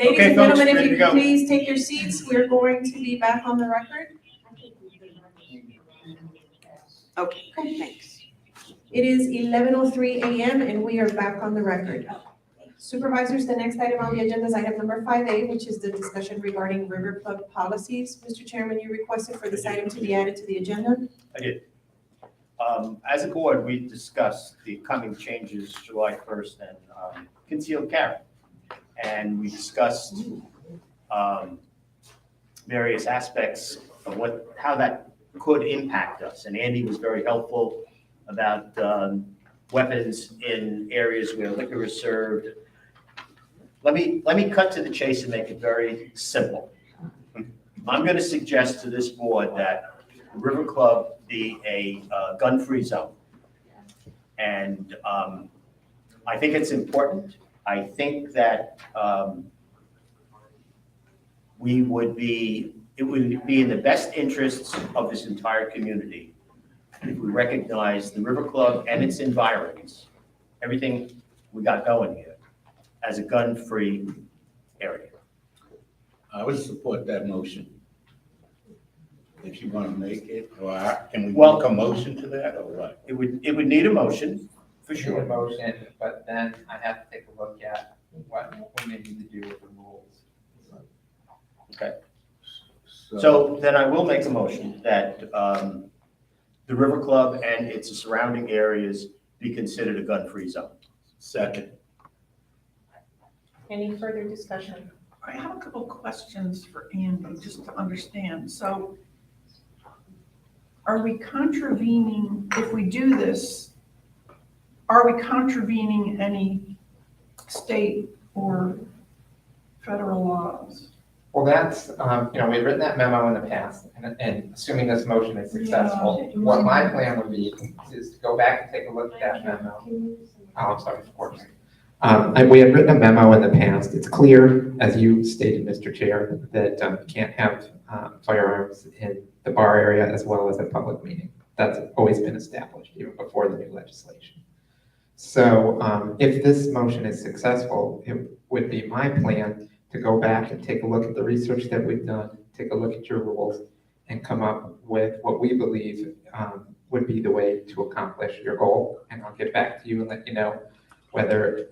Ladies Okay, and folks, gentlemen, if ready you to go. could please take your seats, we're going to be back on the record. Okay, thanks. It is 11:03 a.m. and we are back on the record. Supervisors, the next item on the agenda is item number 5A, which is the discussion regarding River Club policies. Mr. Chairman, you requested for this item to be added to the agenda. I did. As a board, we discussed the coming changes July 1st and concealed carry. And we discussed various aspects of how that could impact us. And Andy was very helpful about weapons in areas where liquor is served. Let me cut to the chase and make it very simple. I'm going to suggest to this board that the River Club be a gun-free zone. And I think it's important. I think that it would be in the best interests of this entire community if we recognize the River Club and its environs, everything we got going here, as a gun-free area. I would support that motion. If you want to make it, or can we Well- make a motion to that, or what? It would need a motion, for Need a sure. motion, but then I have to take a look at what we may need to do with the rules. Okay. So then I will make a motion that the River Club and its surrounding areas be considered a gun-free zone. Second. Any further discussion? I have a couple questions for Andy, just to understand. So are we contravening, if we do this, are we contravening any state or federal laws? Well, that's, we've written that memo in the past, and assuming this motion is successful, what my plan would be is to go back and take a look at that memo. Oh, I'm sorry, of course. We had written a memo in the past. It's clear, as you stated, Mr. Chair, that you can't have firearms in the bar area as well as a public meeting. That's always been established, even before the new legislation. So if this motion is successful, it would be my plan to go back and take a look at the research that we've done, take a look at your rules, and come up with what we believe would be the way to accomplish your goal. And I'll get back to you and let you know whether,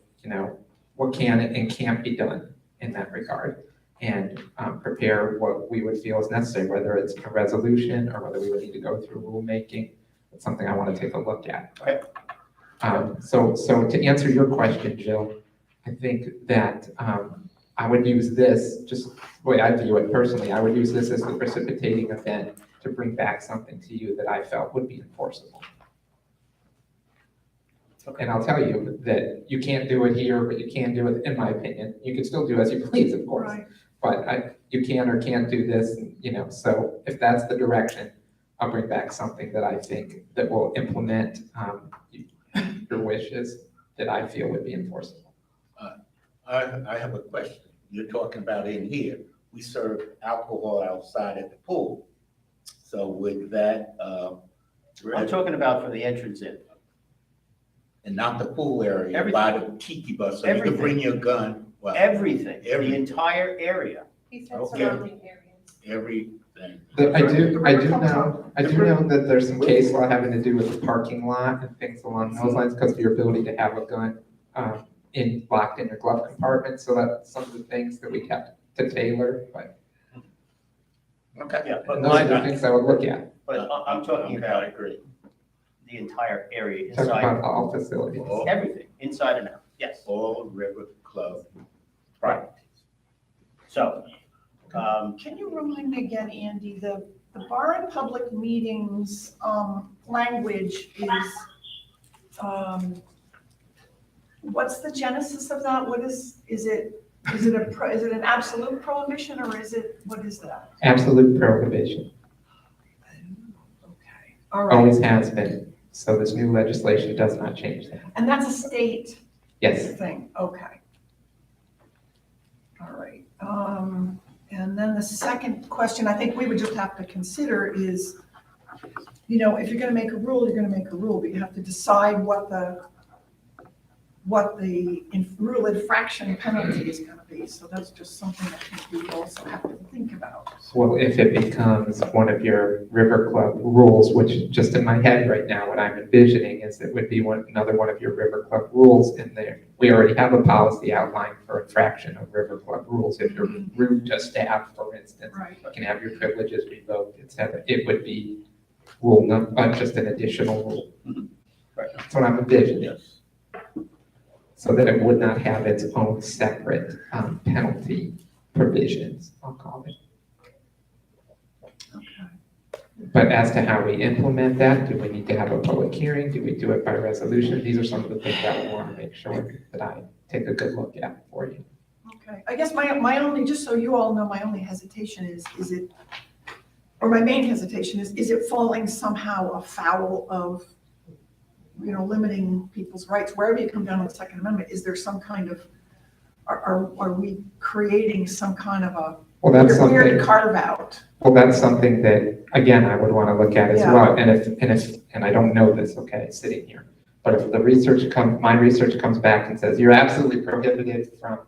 what can and can't be done in that regard. And prepare what we would feel is necessary, whether it's a resolution or whether we would need to go through rulemaking. It's something I want to take a look at. Okay. So to answer your question, Jill, I think that I would use this, just the way I view it personally, I would use this as the precipitating event to bring back something to you that I felt would be enforceable. And I'll tell you that you can't do it here, but you can do it, in my opinion. You can still do as you please, of course. Right. But you can or can't do this, so if that's the direction, I'll bring back something that I think that will implement your wishes that I feel would be enforceable. I have a question. You're talking about in here, we serve alcohol outside at the pool. So with that, I'm talking about for the entrance in. and not the pool area, Everything. by the tiki bus, so you Everything. can bring your gun. Well, Everything, the Everything. entire area. He said Okay. surrounding areas. everything. I do know that there's some case law having to do with the parking lot and things along those lines because of your ability to have a gun locked in your glove compartment. So that's some of the things that we have to tailor, but Okay. Yeah, but those are the things I would look at. But I'm talking I about agree. the entire area, Talk inside, about all facilities. everything, inside and out, yes. All River Club. Right. So, Can you remind me again, Andy, the bar and public meetings, language is, what's the genesis of that? What is it an absolute prohibition or what is that? Absolute prohibition. Okay, all right. Always has been. So this new legislation does not change that. And that's a state Yes. thing, okay. All right, and then the second question I think we would just have to consider is, if you're gonna make a rule, you're gonna make a rule, but you have to decide what the what the real infraction penalty is gonna be. So that's just something I think we also have to think about. Well, if it becomes one of your River Club rules, which just in my head right now, what I'm envisioning is it would be another one of your River Club rules in there. We already have a policy outlined for infraction of River Club rules. If you're rude to staff, for instance, Right. you can have your privileges revoked, et cetera. It would be rule number, just an additional rule. Right. That's what I'm envisioning. Yes. So that it would not have its own separate penalty provisions, I'll call it. But as to how we implement that, do we need to have a public hearing? Do we do it by resolution? These are some of the things that I want to make sure that I take a good look at for you. Okay, I guess my only, just so you all know, my only hesitation is it, or my main hesitation is it falling somehow afoul of, you know, limiting people's rights, wherever you come down on the Second Amendment? Is there some kind of, are we creating some kind of a Well, that's weird something, carve out? well, that's something that, again, I would want to look at as Yeah. well. And I don't know this, okay, sitting here. But if the my research comes back and says, you're absolutely prohibited from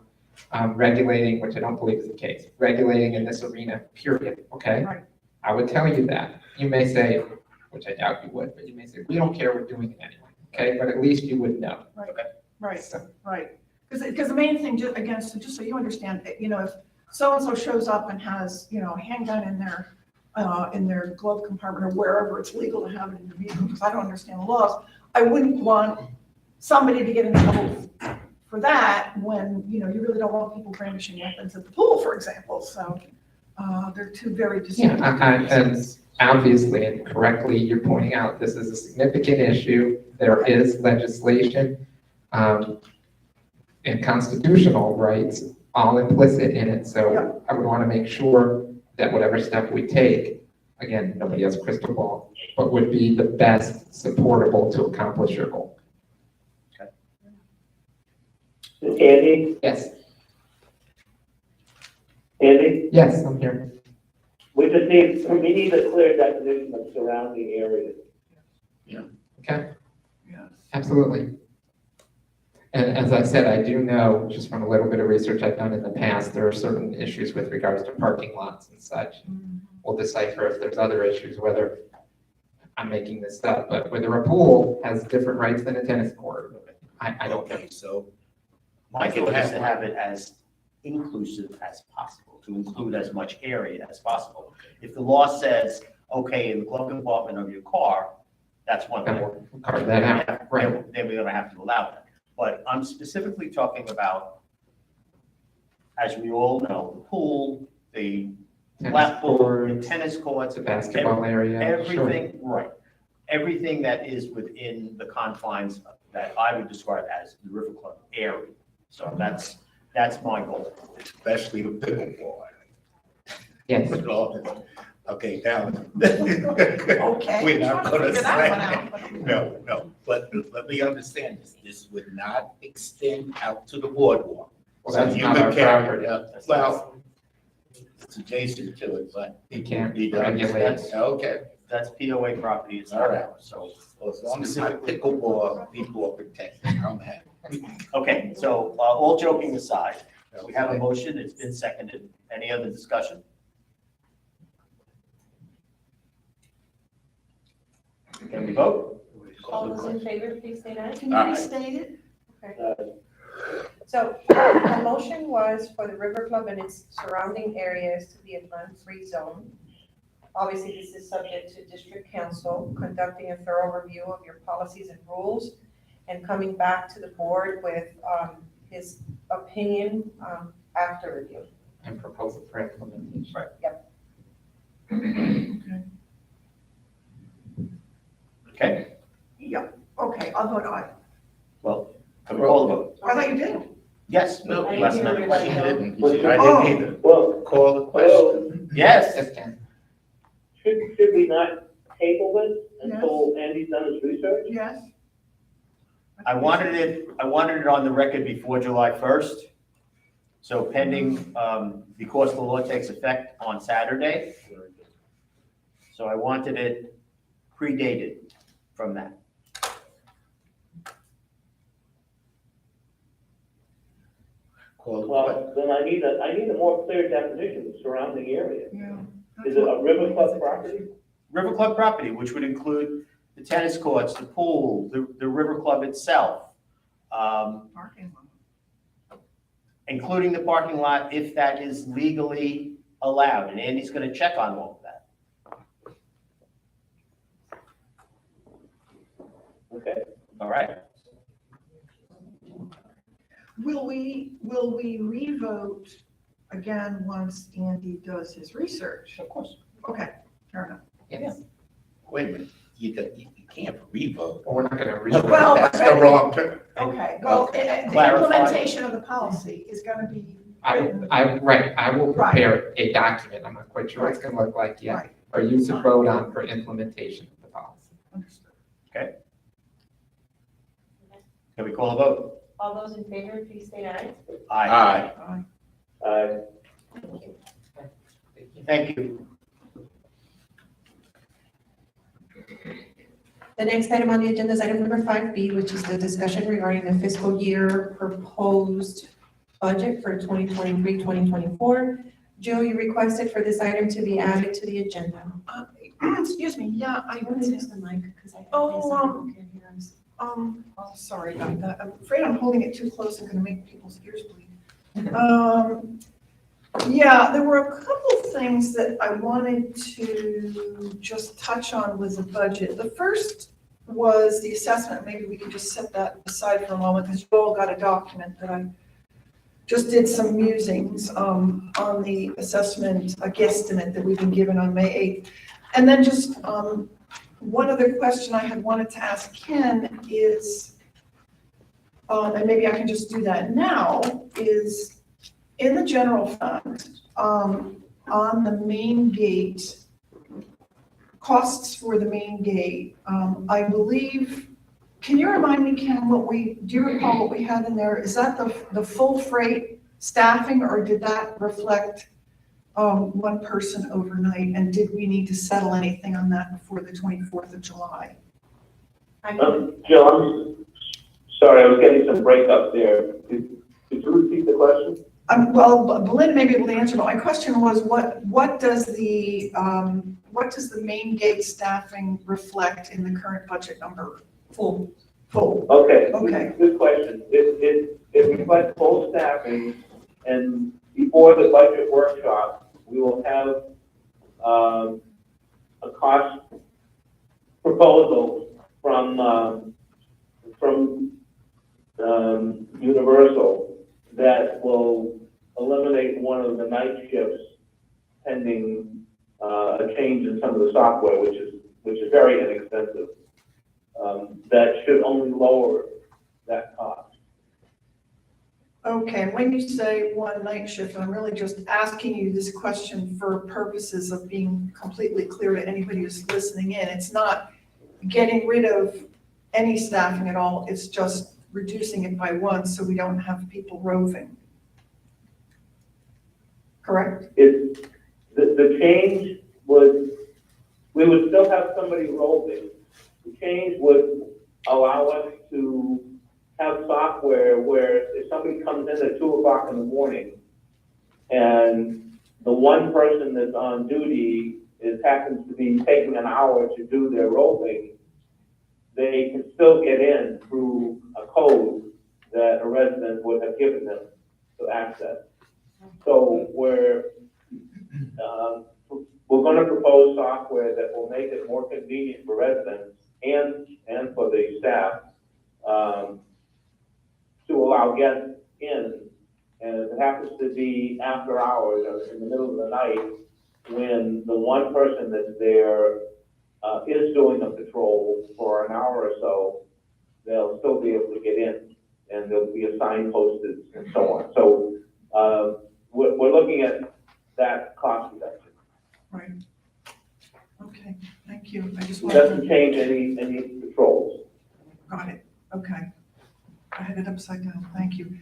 regulating, which I don't believe is the case, regulating in this arena, period, okay? Right. I would tell you that. You may say, which I doubt you would, but you may say, we don't care, we're doing it anyway, okay? But at least you would know. Right, right, So, right. Because the main thing, just so you understand, you know, if so-and-so shows up and has, you know, a handgun in their glove compartment or wherever it's legal to have it in your vehicle, because I don't understand the laws, I wouldn't want somebody to get in trouble for that when, you know, you really don't want people brandishing weapons at the pool, for example. So they're two very distinct. and obviously and correctly, you're pointing out this is a significant issue. There is legislation and constitutional rights all implicit in it. So I would want to make sure that whatever step we take, again, nobody has a crystal ball, but would be the best supportable to accomplish your goal. Andy? Yes. Andy? Yes, I'm here. We need a clear definition of surrounding areas. Okay. Yes. Absolutely. And as I said, I do know, just from a little bit of research I've done in the past, there are certain issues with regards to parking lots and such. We'll decipher if there's other issues, whether I'm making this up, but whether a pool has different rights than a tennis court. I don't know. Okay, so my goal is to have it as inclusive as possible, to include as much area as possible. If the law says, okay, in the glove compartment of your car, that's one thing. We'll carve that out, right? Then we're gonna have to allow that. But I'm specifically talking about, as we all know, the pool, the lap pool, the tennis courts, The basketball area. Sure. everything, right. Everything that is within the confines that I would describe as the River Club area. So that's my goal. Especially the pickleball. Yes. Okay, now. Okay. We're not gonna Figure that one say, out. no, but let me understand this. This would not extend out to the boardwalk. Well, So that's you not could our carry- property. yeah, well, it's adjacent to it, but. You can't You don't- regulate. Okay, That's POA property, it's all not right. ours, so. Well, as long as my pickleball people are protected, I'm happy. Okay, so all joking aside, we have a motion, it's been seconded. Any other discussion? Can we vote? All those in favor, please say aye. Can you restate it? So the motion was for the River Club and its surrounding areas to be a gun-free zone. Obviously, this is subject to district council conducting a thorough review of your policies and rules and coming back to the board with his opinion after review. And proposal for implementation. Right. Yep. Okay, Yeah, okay, I'll vote aye. well, can we call the vote? I thought you did. Yes. No, I last didn't hear night. She everybody. didn't. I Oh. didn't either. Well, Call the question. Yes, Yes, Ken. should we not table this until Andy's done his research? Yes. I wanted it on the record before July 1st. So pending, because the law takes effect on Saturday. So I wanted it predated from that. Well, then I need a more clear definition of the surrounding area. Yeah. Is it a river club property? River Club property, which would include the tennis courts, the pool, the River Club itself, Parking lot. including the parking lot if that is legally allowed. And Andy's gonna check on all of that. Okay. All right. Will we revote again once Andy does his research? Of course. Okay, fair enough. Yes. Wait a minute, you can't revote. Well, we're not gonna Well, That's the wrong term. Okay, well, the Clarify. implementation of the policy is gonna be written. I will Right. prepare a document, I'm not quite sure what it's gonna look like yet, Right. or use a vote on for implementation of the policy. Understood. Can we call a vote? All those in favor, please say aye. Aye. Thank you. Thank you. The next item on the agenda is item number 5B, which is the discussion regarding the fiscal year proposed budget for 2023-2024. Joe, you requested for this item to be added to the agenda. Excuse me, yeah, I You want to use the mic, because I Oh, guess people can't hear us. sorry about that. I'm afraid I'm holding it too close and gonna make people's ears bleed. Yeah, there were a couple of things that I wanted to just touch on with the budget. The first was the assessment. Maybe we could just set that aside for a moment, because you all got a document that I just did some musings on the assessment, a guesstimate that we've been given on May 8th. And then just one other question I had wanted to ask Ken is, and maybe I can just do that now, is in the general fund, on the main gate, costs for the main gate, I believe, can you remind me, Ken, do you recall what we had in there? Is that the full freight staffing, or did that reflect one person overnight? And did we need to settle anything on that before the 24th of July? Jill, I'm sorry, I was getting some breakup there. Could you repeat the question? Well, Belinda may be able to answer, but my question was, what does the main gate staffing reflect in the current budget number? Full. Okay. Okay. Good question. It reflects full staffing, and before the budget workshop, we will have a cost proposal from Universal that will eliminate one of the night shifts pending a change in some of the software, which is very inexpensive. That should only lower that cost. Okay, when you say one night shift, I'm really just asking you this question for purposes of being completely clear to anybody who's listening in. It's not getting rid of any staffing at all, it's just reducing it by one so we don't have people roving. Correct? The change we would still have somebody roving. The change would allow us to have software where if somebody comes in at 2 o'clock in the morning and the one person that's on duty happens to be taking an hour to do their roving, they can still get in through a code that a resident would have given them to access. So we're going to propose software that will make it more convenient for residents and for the staff to allow guests in. And if it happens to be after hours or in the middle of the night, when the one person that's there is doing a patrol for an hour or so, they'll still be able to get in, and there'll be a sign posted and so on. So we're looking at that cost reduction. Right. Okay, thank you. I just It wanted doesn't to, change any patrols. got it, okay. I had it upside down, thank you.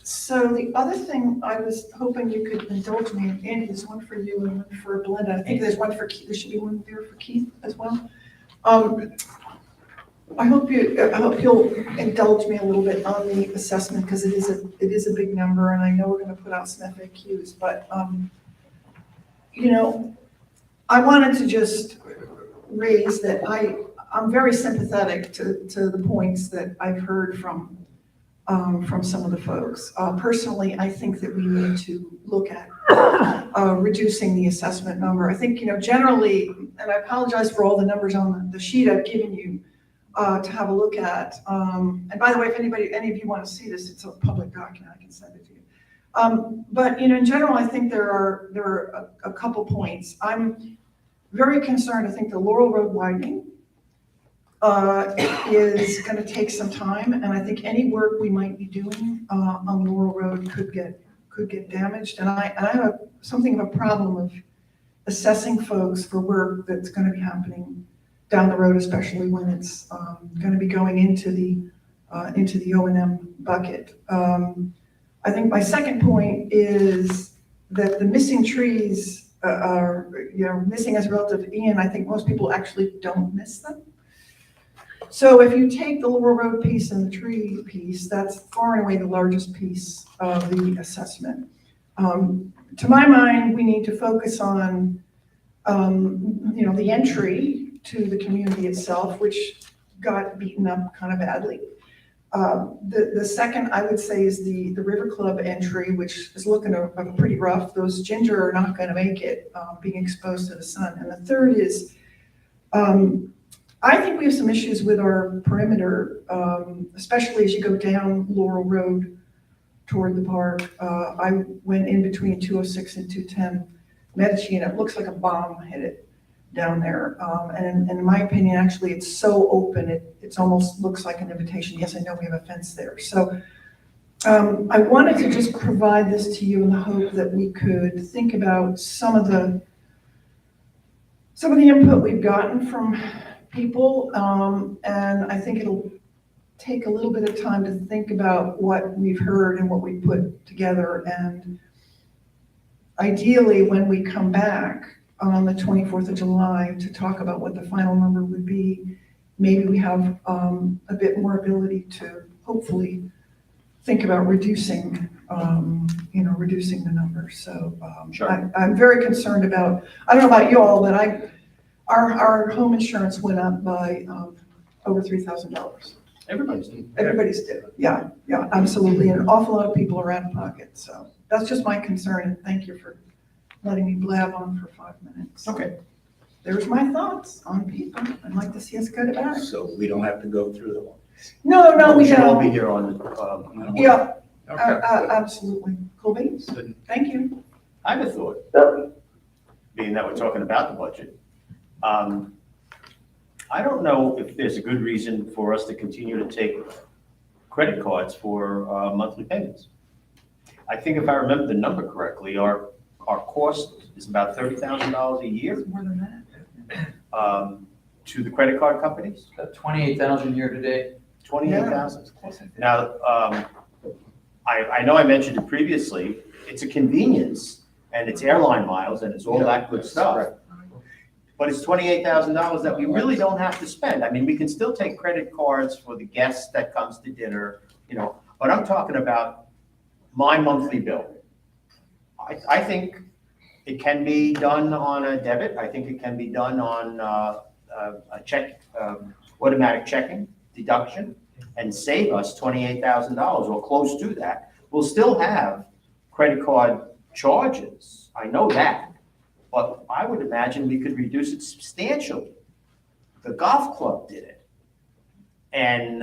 So the other thing I was hoping you could indulge me in, Andy, there's one for you and one for Belinda. I think there's one for Keith, there should be one there for Keith as well. I hope you'll indulge me a little bit on the assessment, because it is a big number, and I know we're gonna put out some FAQs, but, you know, I wanted to just raise that I'm very sympathetic to the points that I've heard from some of the folks. Personally, I think that we need to look at reducing the assessment number. I think, you know, generally, and I apologize for all the numbers on the sheet I've given you to have a look at. And by the way, if any of you want to see this, it's a public document, I can send it to you. But, you know, in general, I think there are a couple points. I'm very concerned. I think the Laurel Road widening is going to take some time, and I think any work we might be doing on Laurel Road could get damaged. And I have something of a problem of assessing folks for work that's going to be happening down the road, especially when it's going to be going into the O&M bucket. I think my second point is that the missing trees are, you know, missing as a relative of Ian. I think most people actually don't miss them. So if you take the Laurel Road piece and the tree piece, that's far and away the largest piece of the assessment. To my mind, we need to focus on, you know, the entry to the community itself, which got beaten up kind of badly. The second, I would say, is the River Club entry, which is looking pretty rough. Those ginger are not going to make it, being exposed to the sun. And the third is, I think we have some issues with our perimeter, especially as you go down Laurel Road toward the park. I went in between 206 and 210 Medici, and it looks like a bomb hit it down there. And in my opinion, actually, it's so open, it almost looks like an invitation. Yes, I know we have a fence there. So I wanted to just provide this to you in the hope that we could think about some of the input we've gotten from people, and I think it'll take a little bit of time to think about what we've heard and what we put together. And ideally, when we come back on the 24th of July to talk about what the final number would be, maybe we have a bit more ability to hopefully think about reducing, you know, reducing the number. So Sure. I'm very concerned about, I don't know about you all, but our home insurance went up by over $3,000. Everybody's did. Everybody's did. Yeah, absolutely. And an awful lot of people are out of pocket. So that's just my concern. And thank you for letting me blab on for 5 minutes. Okay. There's my thoughts on people. I'd like to see us go to bat. So we don't have to go through the one. No, we should all be don't. here on the. Yeah, Okay. absolutely. Colby, thank you. I have a thought, being that we're talking about the budget. I don't know if there's a good reason for us to continue to take credit cards for monthly payments. I think if I remember the number correctly, our cost is about $30,000 a year. More than that. To the credit card companies. 28,000 year to date. 28,000. Now, I know I mentioned it previously, it's a convenience, and it's airline miles, and it's all that good stuff. But it's $28,000 that we really don't have to spend. I mean, we can still take credit cards for the guest that comes to dinner, you know, but I'm talking about my monthly bill. I think it can be done on a debit. I think it can be done on a check, automatic checking deduction, and save us $28,000 or close to that. We'll still have credit card charges. I know that. But I would imagine we could reduce it substantially. The golf club did it. And,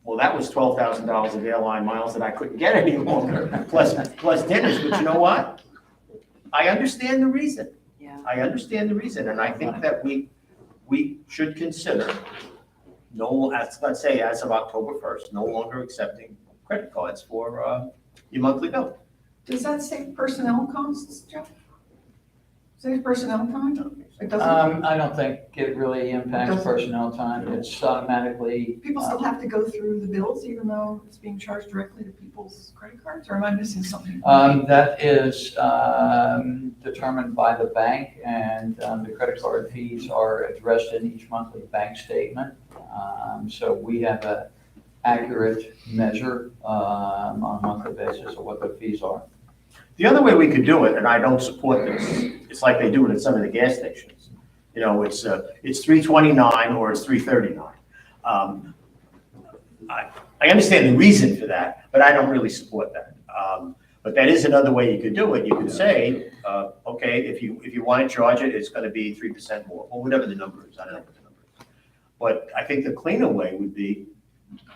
well, that was $12,000 of airline miles that I couldn't get any longer, plus dinners. But you know what? I understand the reason. Yeah. I understand the reason. And I think that we should consider, let's say as of October 1st, no longer accepting credit cards for your monthly bill. Does that save personnel costs, Jeff? Save personnel time? It doesn't, I don't think it really impacts Doesn't- personnel time. It's automatically. people still have to go through the bills even though it's being charged directly to people's credit cards, or am I missing something? That is determined by the bank, and the credit card fees are addressed in each monthly bank statement. So we have an accurate measure on a monthly basis of what the fees are. The other way we could do it, and I don't support this, it's like they do it at some of the gas stations. You know, it's $3.29 or it's $3.39. I understand the reason for that, but I don't really support that. But that is another way you could do it. You could say, okay, if you want to charge it, it's going to be 3% more, or whatever the number is. I don't know what the number is. But I think the cleaner way would be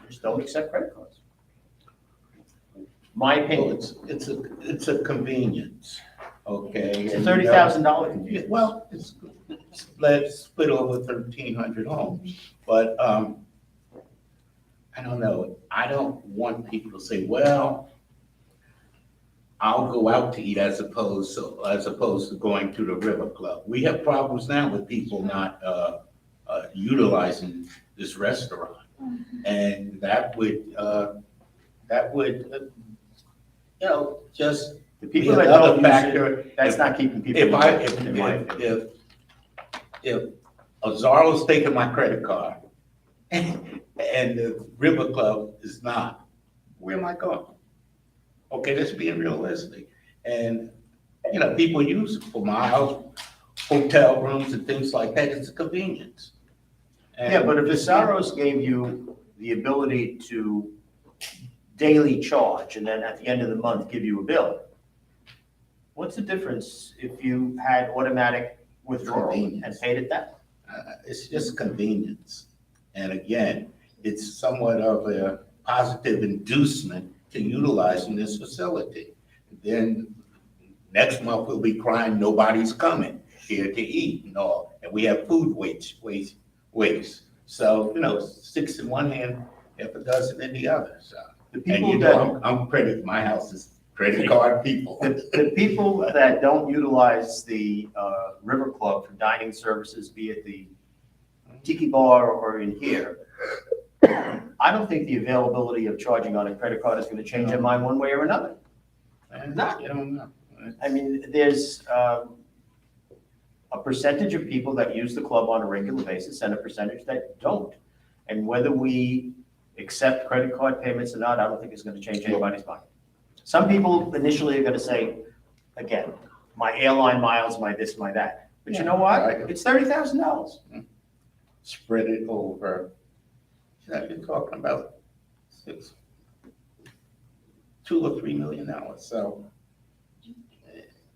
just don't accept credit cards. My opinion. It's a convenience, okay? It's a $30,000 convenience. Well, it's split over 1,300 homes, but, I don't know, I don't want people to say, well, I'll go out to eat as opposed to going to the River Club. We have problems now with people not, utilizing this restaurant. And that would, just The people be that another don't use factor. it, that's not keeping people. If I, in my opinion. if Azarlo's taking my credit card and the River Club is not, where am I going? Okay, that's being realistic. And, people use it for miles, hotel rooms and things like that. It's a convenience. And- Yeah, but if Visaros gave you the ability to daily charge and then at the end of the month give you a bill, what's the difference if you had automatic withdrawal and paid it that? It's just convenience. And again, it's somewhat of a positive inducement to utilizing this facility. Then next month we'll be crying, nobody's coming here to eat and all. And we have food waste. So, six in one hand, half a dozen in the other, so. The And people that, I'm credit, my house is credit card people. the people that don't utilize the River Club for dining services, be it the tiki bar or in here, I don't think the availability of charging on a credit card is going to change their mind one way or another. You don't know. I mean, there's a percentage of people that use the club on a regular basis and a percentage that don't. And whether we accept credit card payments or not, I don't think it's going to change anybody's mind. Some people initially are going to say, again, my airline miles, my this, my that. But you know what? It's $30,000. Spread it over, you're talking about $2 or $3 million, so.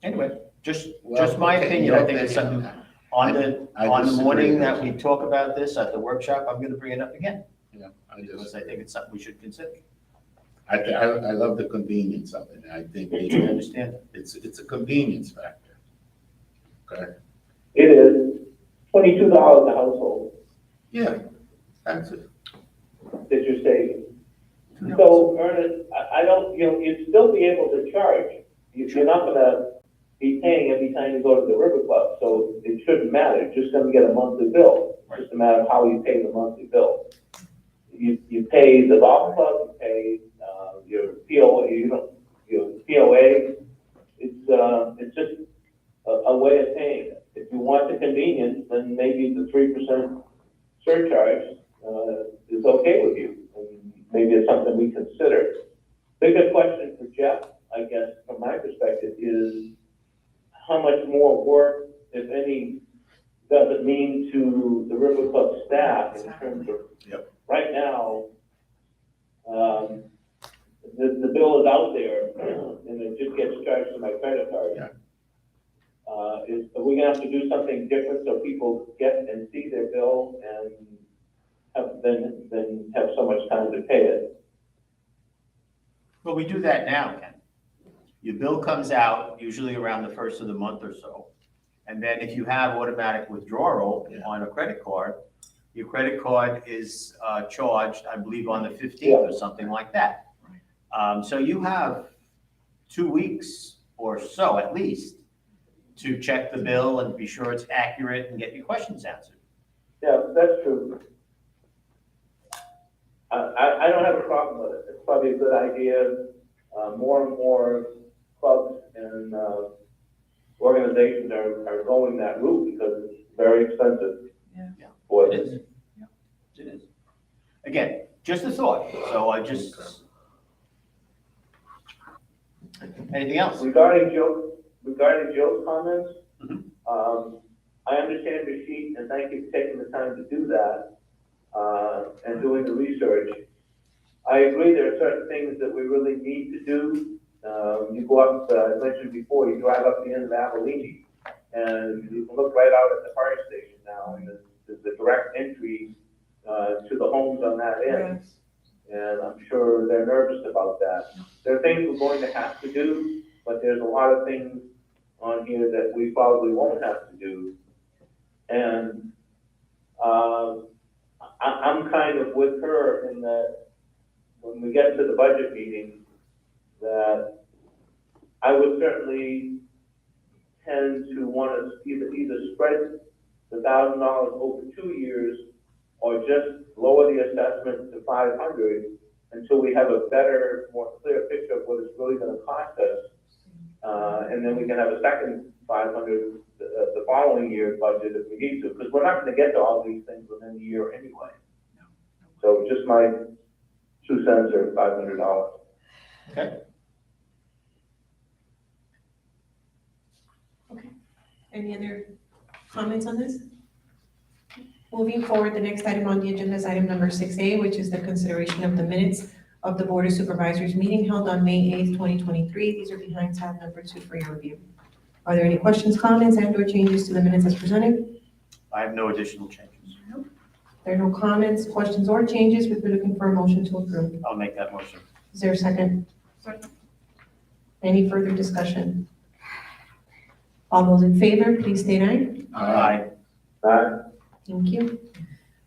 Anyway, just Well, my okay, opinion. I think it's something on the disagree morning with that you. we talk about this at the workshop, I'm going to bring it up again. Yeah, Because I think it's something we should consider. I love the convenience of it. I think I understand. it's a convenience factor. Okay? It is $22 a household Yeah, that's it. that you're saving. So Ernest, I don't, you'd still be able to charge. You're not gonna be paying every time you go to the River Club, so it shouldn't matter. You're just gonna get a monthly bill. It's just a matter of how you pay the monthly bill. You pay the golf club, you pay, your POA, your POA. It's just a way of paying it. If you want the convenience, then maybe the 3% surcharge, is okay with you. And maybe it's something we consider. Bigger question for Jeff, I guess, from my perspective, is how much more work, if any, does it mean to the River Club staff in terms of, right now, the bill is out there and it just gets charged to my credit card. Are we gonna have to do something different so people get and see their bill and then have so much time to pay it? Well, we do that now, Ken. Your bill comes out usually around the first of the month or so. And then if you have automatic withdrawal on a credit card, your credit card is charged, I believe, on the 15th or something like that. So you have 2 weeks or so at least to check the bill and be sure it's accurate and get your questions answered. Yeah, that's true. I don't have a problem with it. It's probably a good idea. More and more clubs and organizations are going that route because it's very expensive. Yeah. For It is. It is. Again, just a thought, so I just. Anything else? Regarding Joe's comments, Mhm. I understand your sheet and thank you for taking the time to do that, and doing the research. I agree there are certain things that we really need to do. You go up, I mentioned before, you drive up the end of Abilene and you can look right out at the fire station now and there's the direct entry, to the homes on that end. And I'm sure they're nervous about that. There are things we're going to have to do, but there's a lot of things on here that we probably won't have to do. And I'm kind of with her in that when we get to the budget meeting, that I would certainly tend to want to either spread the $1,000 over 2 years or just lower the assessment to 500 until we have a better, more clear picture of what it's really going to cost us. And then we can have a second 500 the following year budget if we need to, because we're not going to get to all these things within the year anyway. So just my 2 cents or $500. Okay. Any other comments on this? Moving forward, the next item on the agenda is item number 6A, which is the consideration of the minutes of the Board of Supervisors meeting held on May 8th, 2023. These are behind tab number 2 for your review. Are there any questions, comments, and/or changes to the minutes as presented? I have no additional changes. There are no comments, questions, or changes. We'd be looking for a motion to approve. I'll make that motion. Is there a second? Any further discussion? All those in favor, please state aye. Aye. Thank you.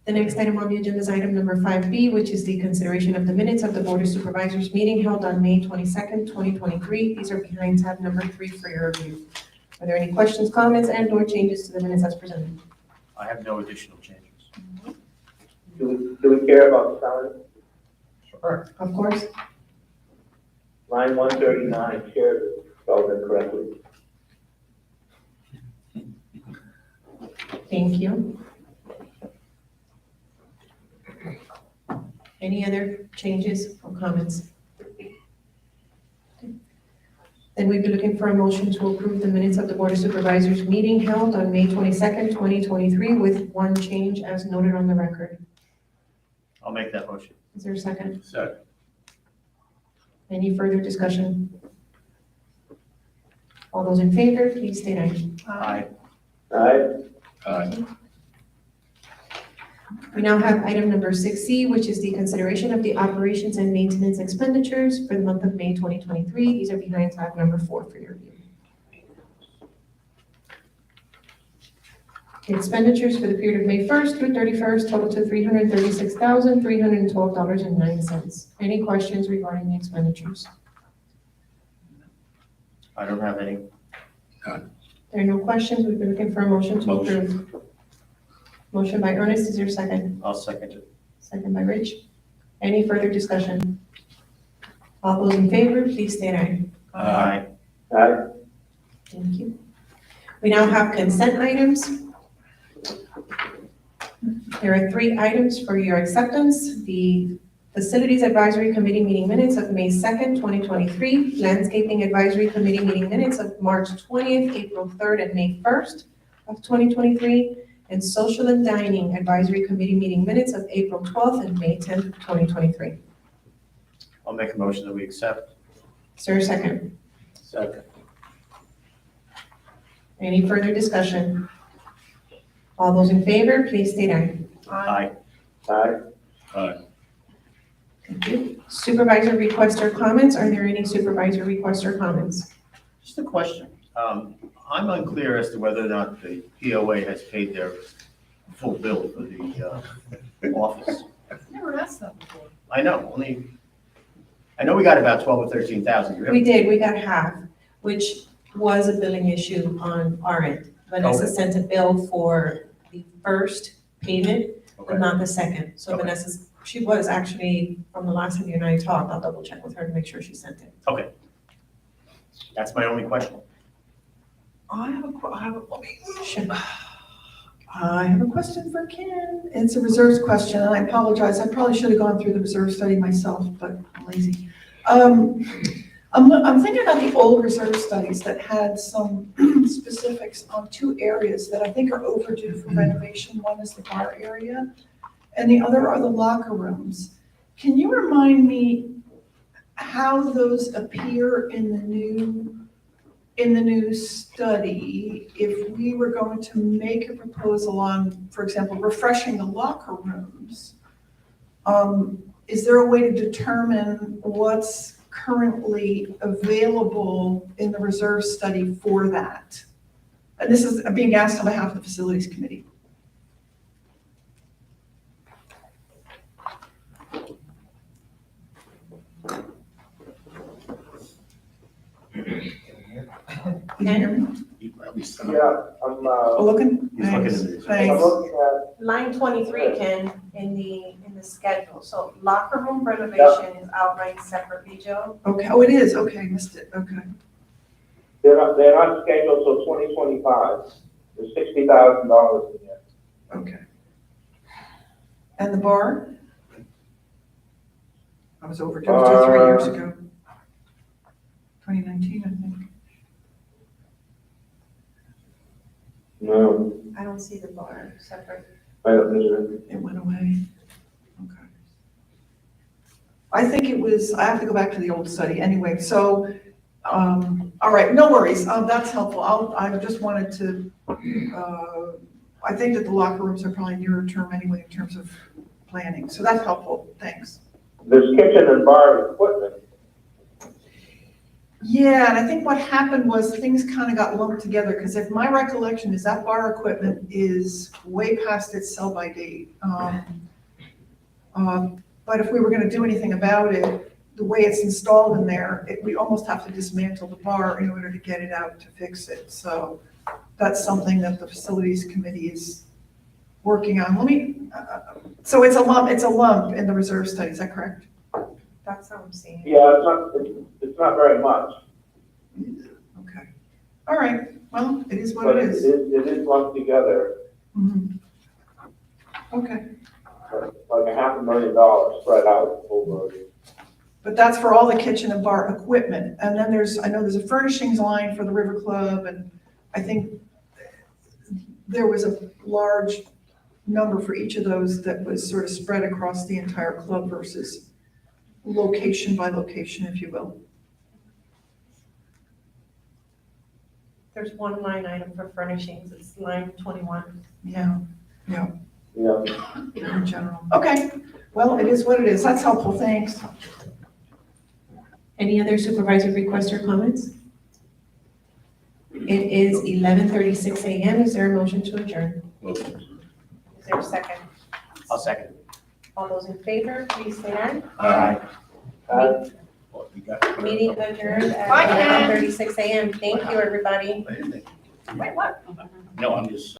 The next item on the agenda is item number 5B, which is the consideration of the minutes of the Board of Supervisors meeting held on May 22nd, 2023. These are behind tab number 3 for your review. Are there any questions, comments, and/or changes to the minutes as presented? I have no additional changes. Do we care about spelling? Sure. Of course. Line 139, Chair spelled incorrectly. Thank you. Any other changes or comments? Then we'd be looking for a motion to approve the minutes of the Board of Supervisors meeting held on May 22nd, 2023, with one change as noted on the record. I'll make that motion. Is there a second? Second. Any further discussion? All those in favor, please state aye. Aye. Aye. We now have item number 6C, which is the consideration of the operations and maintenance expenditures for the month of May 2023. These are behind tab number 4 for your review. The expenditures for the period of May 1st through 31st total to $336,312.09. Any questions regarding the expenditures? I don't have any. There are no questions. We've been looking for a motion to approve. Motion by Ernest, is there a second? I'll second it. Second by Rich. Any further discussion? All those in favor, please state aye. Aye. Aye. Thank you. We now have consent items. There are 3 items for your acceptance. The Facilities Advisory Committee meeting minutes of May 2nd, 2023. Landscaping Advisory Committee meeting minutes of March 20th, April 3rd, and May 1st of 2023. And Social and Dining Advisory Committee meeting minutes of April 12th and May 10th, 2023. I'll make a motion that we accept. Is there a second? Second. Any further discussion? All those in favor, please state aye. Aye. Aye. Aye. Thank you. Supervisor requests or comments? Are there any supervisor requests or comments? Just a question. I'm unclear as to whether or not the POA has paid their full bill for the office. Never asked that before. I know we got about 12 or 13,000. We did, we got half, which was a billing issue on our end. Vanessa Okay. sent a bill for the first payment, but Okay. not the second. So Okay. Vanessa's, she was actually, from the last time you and I talked, I'll double check with her to make sure she sent it. That's my only question. I have a question for Ken. It's a reserves question, and I apologize. I probably should have gone through the reserve study myself, but I'm lazy. I'm thinking about the old reserve studies that had some specifics on two areas that I think are overdue for renovation. One is the bar area, and the other are the locker rooms. Can you remind me how those appear in the new study? If we were going to make a proposal on, for example, refreshing the locker rooms, is there a way to determine what's currently available in the reserve study for that? And this is being asked on behalf of the facilities committee. Can you hear me? Yeah, I'm, Looking? He's looking Thanks. at this. I'm Thanks. looking at, Line 23, Ken, in the schedule. So locker room renovation is outlined separately, Joe. Okay, oh, it is, okay, missed it, okay. they're not scheduled till 2025. There's $60,000 in there. Okay. And the bar? I was overdue 3 years ago. 2019, I think. No, I don't see the bar separate. I don't know. It went away. Okay. I think it was, I have to go back to the old study anyway, so, all right, no worries, that's helpful. I just wanted to, I think that the locker rooms are probably nearer term anyway in terms of planning, so that's helpful, thanks. There's kitchen and bar equipment. Yeah, and I think what happened was things kind of got lumped together, because if my recollection is that bar equipment is way past its sell-by date. But if we were gonna do anything about it, the way it's installed in there, we almost have to dismantle the bar in order to get it out to fix it. So that's something that the facilities committee is working on. Let me, so it's a lump in the reserve study, is that correct? That's what I'm seeing. Yeah, it's not very much, Okay. All right, well, it is what but it it is. is lumped together, Mhm. Okay, like $500,000 spread out over. but that's for all the kitchen and bar equipment. And then I know there's a furnishings line for the River Club, and I think there was a large number for each of those that was sort of spread across the entire club versus location by location, if you will. There's one line item for furnishings, it's line 21. Yeah, Yeah. in general. Okay, well, it is what it is. That's helpful, thanks. Any other supervisor requests or comments? It is 11:36 a.m. Is there a motion to adjourn? Motion. Is there a second? I'll second. All those in favor, please say aye. Aye. Meeting adjourned at Bye, Ken. 11:36 a.m. Thank you, everybody. Wait, what? No, I'm just.